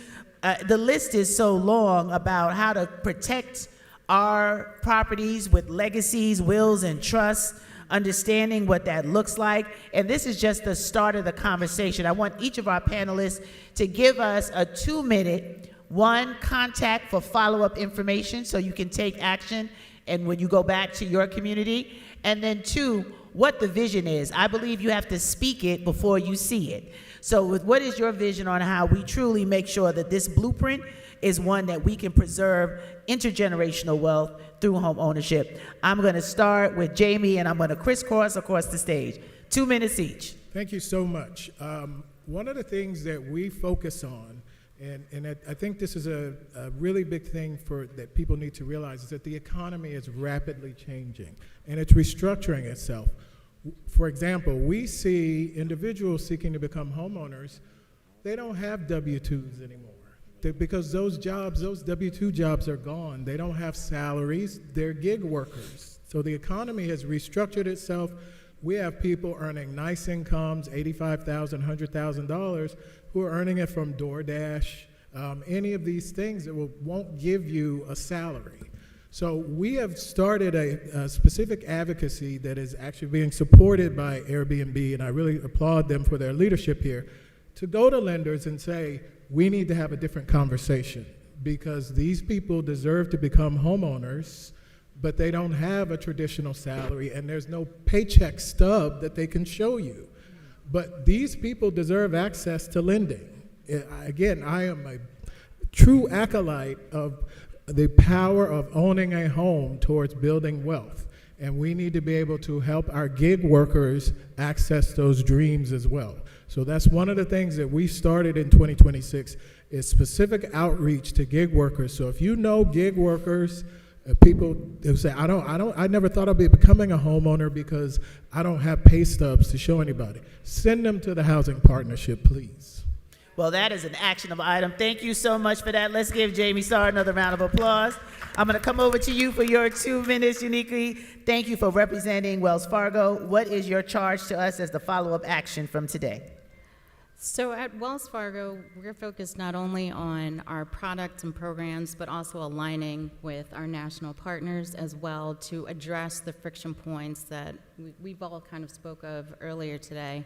The list is so long about how to protect our properties with legacies, wills, and trusts, understanding what that looks like. And this is just the start of the conversation. I want each of our panelists to give us a 2-minute, one, contact for follow-up information so you can take action and when you go back to your community. And then 2, what the vision is. I believe you have to speak it before you see it. So what is your vision on how we truly make sure that this blueprint is one that we can preserve intergenerational wealth through home ownership? I'm going to start with Jamie, and I'm going to crisscross across the stage. 2 minutes each. Thank you so much. One of the things that we focus on, and I think this is a really big thing that people need to realize, is that the economy is rapidly changing, and it's restructuring itself. For example, we see individuals seeking to become homeowners, they don't have W-2s anymore. Because those jobs, those W-2 jobs are gone. They don't have salaries, they're gig workers. So the economy has restructured itself. We have people earning nice incomes, $85,000, $100,000, who are earning it from DoorDash, any of these things that won't give you a salary. So we have started a specific advocacy that is actually being supported by Airbnb, and I really applaud them for their leadership here, to go to lenders and say, we need to have a different conversation because these people deserve to become homeowners, but they don't have a traditional salary and there's no paycheck stub that they can show you. But these people deserve access to lending. Again, I am a true acolyte of the power of owning a home towards building wealth. And we need to be able to help our gig workers access those dreams as well. So that's one of the things that we started in 2026 is specific outreach to gig workers. So if you know gig workers, People who say, I never thought I'd be becoming a homeowner because I don't have pay stubs to show anybody. Send them to the housing partnership, please. Well, that is an actionable item. Thank you so much for that. Let's give Jamie Starr another round of applause. I'm going to come over to you for your 2 minutes, uniquely. Thank you for representing Wells Fargo. What is your charge to us as the follow-up action from today? So at Wells Fargo, we're focused not only on our products and programs, but also aligning with our national partners as well to address the friction points that we've all kind of spoke of earlier today.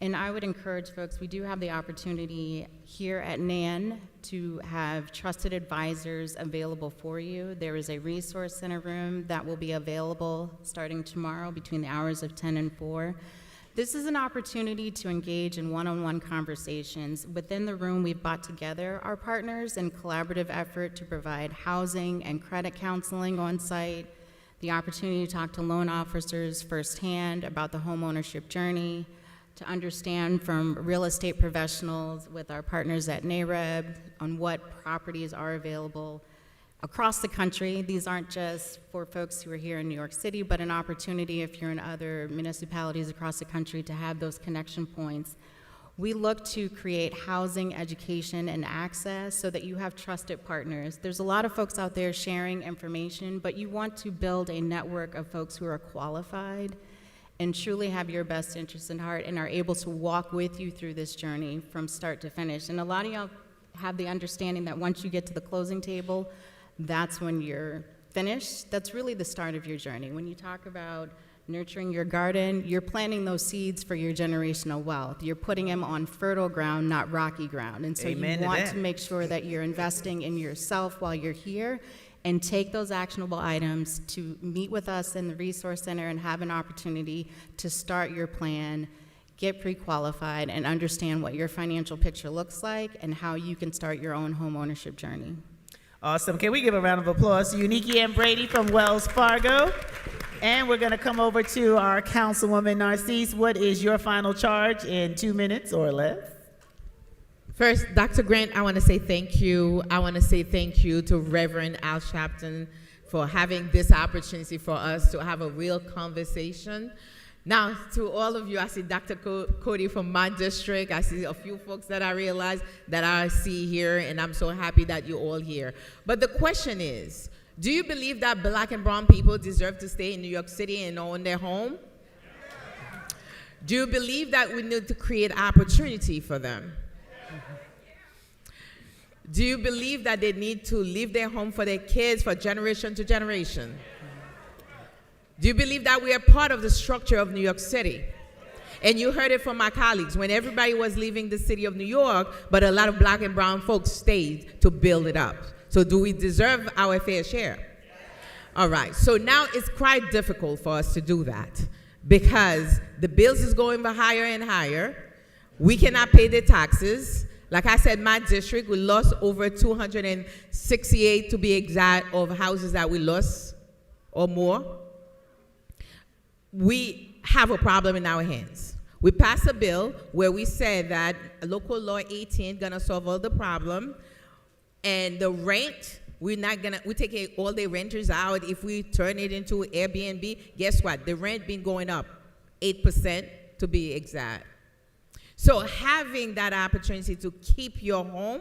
And I would encourage folks, we do have the opportunity here at NAN to have trusted advisors available for you. There is a resource center room that will be available starting tomorrow between the hours of 10 and 4. This is an opportunity to engage in one-on-one conversations. Within the room, we've brought together our partners in collaborative effort to provide housing and credit counseling on site, the opportunity to talk to loan officers firsthand about the homeownership journey, to understand from real estate professionals with our partners at NAREB on what properties are available across the country. These aren't just for folks who are here in New York City, but an opportunity if you're in other municipalities across the country to have those connection points. We look to create housing, education, and access so that you have trusted partners. There's a lot of folks out there sharing information, but you want to build a network of folks who are qualified and truly have your best interests in heart and are able to walk with you through this journey from start to finish. And a lot of y'all have the understanding that once you get to the closing table, that's when you're finished. That's really the start of your journey. When you talk about nurturing your garden, you're planting those seeds for your generational wealth. You're putting them on fertile ground, not rocky ground. And so Amen you want that. to make sure that you're investing in yourself while you're here and take those actionable items to meet with us in the Resource Center and have an opportunity to start your plan, get pre-qualified, and understand what your financial picture looks like and how you can start your own home ownership journey. Awesome. Can we give a round of applause to Unique M. Brady from Wells Fargo? And we're going to come over to our Councilwoman Narcisse. What is your final charge in 2 minutes or less? First, Dr. Grant, I want to say thank you. I want to say thank you to Reverend Al Sharpton for having this opportunity for us to have a real conversation. Now, to all of you, I see Dr. Cody from my district. I see a few folks that I realize that I see here, and I'm so happy that you're all here. But the question is, do you believe that black and brown people deserve to stay in New York City and own their home? Do you believe that we need to create opportunity for them? Do you believe that they need to leave their home for their kids for generation to generation? Do you believe that we are part of the structure of New York City? And you heard it from my colleagues when everybody was leaving the city of New York, but a lot of black and brown folks stayed to build it up. So do we deserve our fair share? All right, so now it's quite difficult for us to do that because the bills is going higher and higher. We cannot pay the taxes. Like I said, my district, we lost over 268, to be exact, of houses that we lost or more. We have a problem in our hands. We passed a bill where we said that local law 18 gonna solve all the problem, and the rent, we take all the renters out. If we turn it into Airbnb, guess what? The rent been going up 8% to be exact. So having that opportunity to keep your home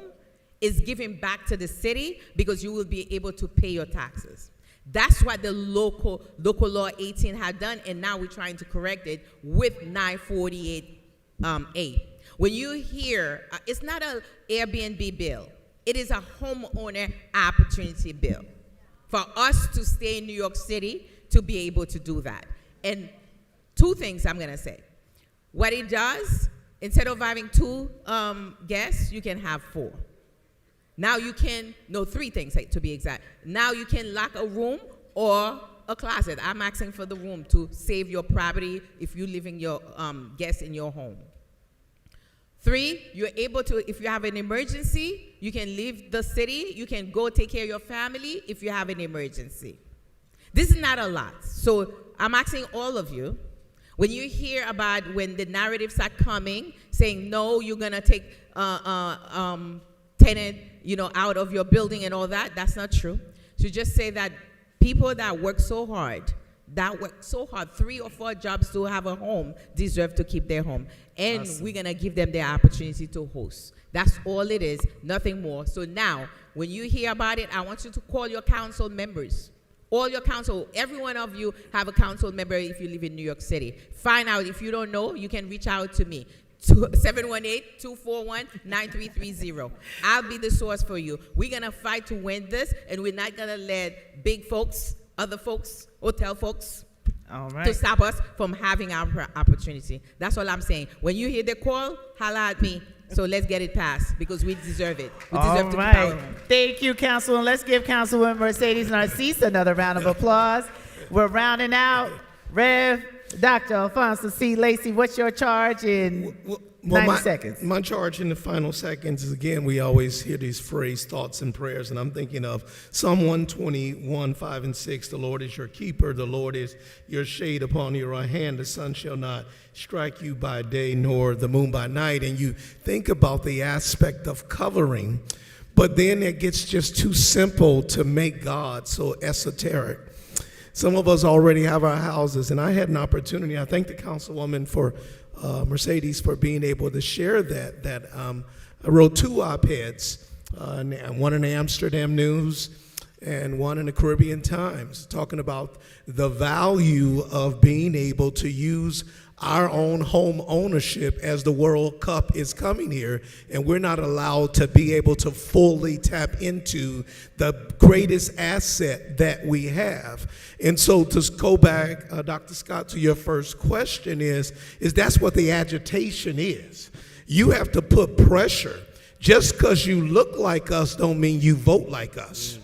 is giving back to the city because you will be able to pay your taxes. That's what the local law 18 had done, and now we're trying to correct it with 948A. When you hear, it's not an Airbnb bill. It is a homeowner opportunity bill for us to stay in New York City to be able to do that. And two things I'm going to say. What it does, instead of having 2 guests, you can have 4. Now you can, no, 3 things to be exact. Now you can lock a room or a closet. I'm asking for the room to save your property if you're leaving your guests in your home. 3, you're able to, if you have an emergency, you can leave the city. You can go take care of your family if you have an emergency. This is not a lot. So I'm asking all of you, when you hear about when the narratives are coming, saying, no, you're going to take tenant, out of your building and all that, that's not true. So just say that people that work so hard, 3 or 4 jobs to have a home, deserve to keep their home. And Awesome. we're going to give them the opportunity to host. That's all it is, nothing more. So now, when you hear about it, I want you to call your council members. All your council, every one of you have a council member if you live in New York City. Find out. If you don't know, you can reach out to me. 718-241-9330. I'll be the source for you. We're going to fight to win this, and we're not going to let big folks, other folks, hotel folks, All right. to stop us from having our opportunity. That's all I'm saying. When you hear the call, holla at me. So let's get it passed because we deserve it. We deserve to keep our home. Thank you, Councilwoman. Let's give Councilwoman Mercedes Narcisse another round of applause. We're rounding out. Rev. Dr. Alfonso C. Lacey, what's your charge in 90 seconds? My charge in the final seconds is, again, we always hear these phrase, thoughts and prayers, and I'm thinking of Psalm 121, 5 and 6. The Lord is your keeper. The Lord is your shade upon your right hand. The sun shall not strike you by day, nor the moon by night. And you think about the aspect of covering, but then it gets just too simple to make God so esoteric. Some of us already have our houses, and I had an opportunity. I thank the Councilwoman for Mercedes for being able to share that. I wrote 2 op-eds, one in the Amsterdam News and one in the Caribbean Times, talking about the value of being able to use our own home ownership as the World Cup is coming here, and we're not allowed to be able to fully tap into the greatest asset that we have. And so to go back, Dr. Scott, to your first question is that's what the agitation is. You have to put pressure. Just because you look like us don't mean you vote like us.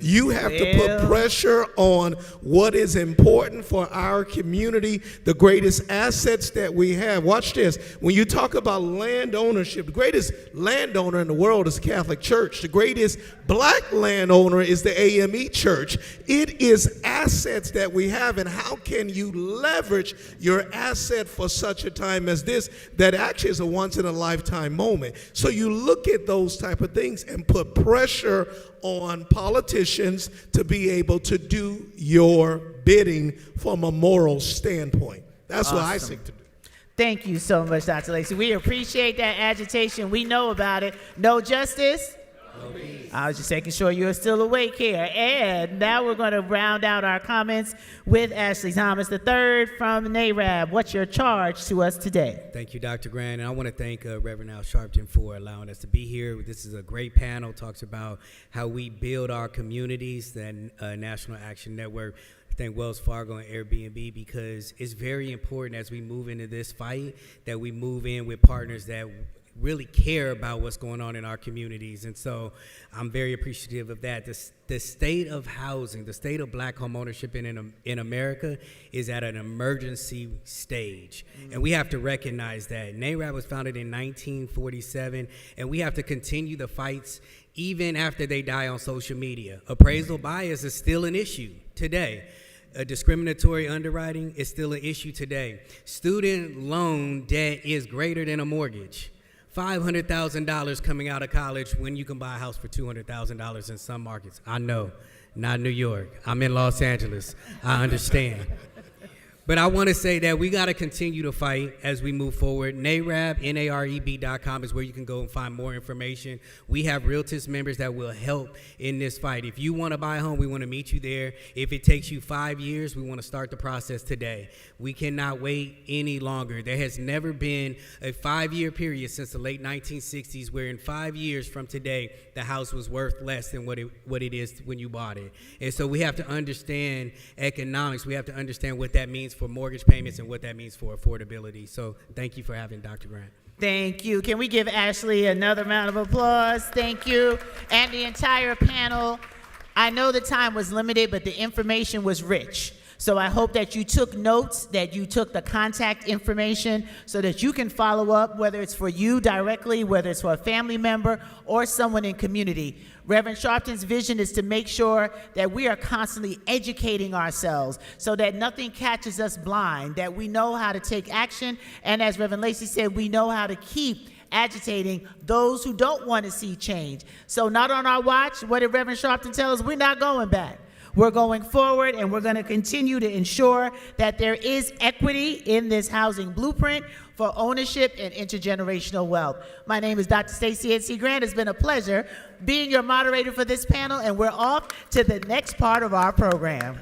You have to put pressure on what is important for our community, the greatest assets that we have. Watch this. When you talk about land ownership, the greatest landowner in the world is the Catholic Church. The greatest black landowner is the AME Church. It is assets that we have, and how can you leverage your asset for such a time as this that actually is a once-in-a-lifetime moment? So you look at those type of things and put pressure on politicians to be able to do your bidding from a moral standpoint. That's what I seek to do. Thank you so much, Dr. Lacey. We appreciate that agitation. We know about it. No justice? No peace. I was just making sure you're still awake here. And now we're going to round out our comments with Ashley Thomas III from NARAB. What's your charge to us today? Thank you, Dr. Grant. And I want to thank Reverend Al Sharpton for allowing us to be here. This is a great panel. Talks about how we build our communities, the National Action Network. I thank Wells Fargo and Airbnb because it's very important as we move into this fight that we move in with partners that really care about what's going on in our communities. And so I'm very appreciative of that. The state of housing, the state of black home ownership in America is at an emergency stage. And we have to recognize that. NARAB was founded in 1947, and we have to continue the fights even after they die on social media. Appraisal bias is still an issue today. Discriminatory underwriting is still an issue today. Student loan debt is greater than a mortgage. $500,000 coming out of college when you can buy a house for $200,000 in some markets. I know, not New York. I'm in Los Angeles. I understand. But I want to say that we got to continue to fight as we move forward. NAREB, NAREB.com is where you can go and find more information. We have Realtors members that will help in this fight. If you want to buy a home, we want to meet you there. If it takes you 5 years, we want to start the process today. We cannot wait any longer. There has never been a 5-year period since the late 1960s where in 5 years from today, the house was worth less than what it is when you bought it. And so we have to understand economics. We have to understand what that means for mortgage payments and what that means for affordability. So thank you for having Dr. Grant. Thank you. Can we give Ashley another round of applause? Thank you. And the entire panel. I know the time was limited, but the information was rich. So I hope that you took notes, that you took the contact information so that you can follow up, whether it's for you directly, whether it's for a family member or someone in community. Reverend Sharpton's vision is to make sure that we are constantly educating ourselves so that nothing catches us blind, that we know how to take action, and as Reverend Lacey said, we know how to keep agitating those who don't want to see change. So not on our watch. What did Reverend Sharpton tell us? We're not going back. We're going forward, and we're going to continue to ensure that there is equity in this housing blueprint for ownership and intergenerational wealth. My name is Dr. Stacey N.C. Grant. It's been a pleasure being your moderator for this panel, and we're off to the next part of our program.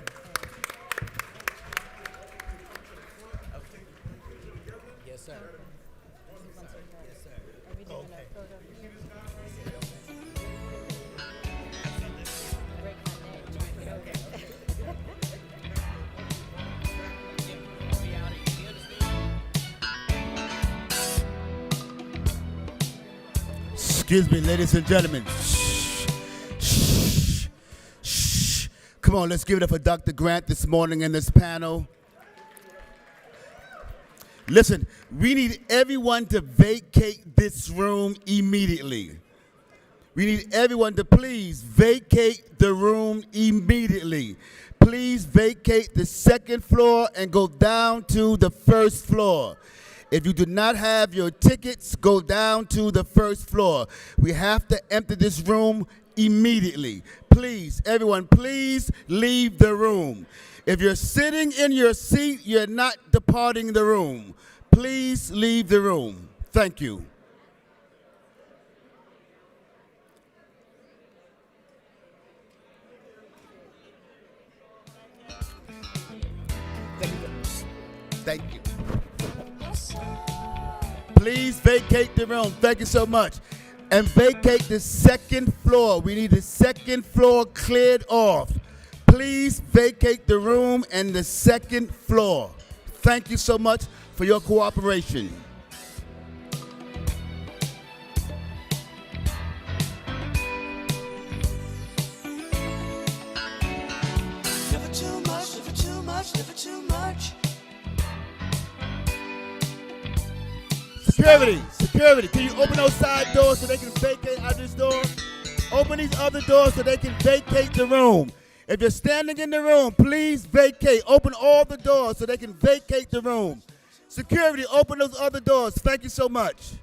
Excuse me, ladies and gentlemen. Shh, shh, shh. Come on, let's give it up for Dr. Grant this morning in this panel. Listen, we need everyone to vacate this room immediately. We need everyone to please vacate the room immediately. Please vacate the second floor and go down to the first floor. If you do not have your tickets, go down to the first floor. We have to empty this room immediately. Please, everyone, please leave the room. If you're sitting in your seat, you're not departing the room. Please leave the room. Thank you. Thank you. Please vacate the room. Thank you so much. And vacate the second floor. We need the second floor cleared off. Please vacate the room and the second floor. Thank you so much for your cooperation. Never too much, never too much, never too much. Security, can you open those side doors so they can vacate out this door? Open these other doors so they can vacate the room. If you're standing in the room, please vacate. Open all the doors so they can vacate the room. Security, open those other doors. Thank you so much.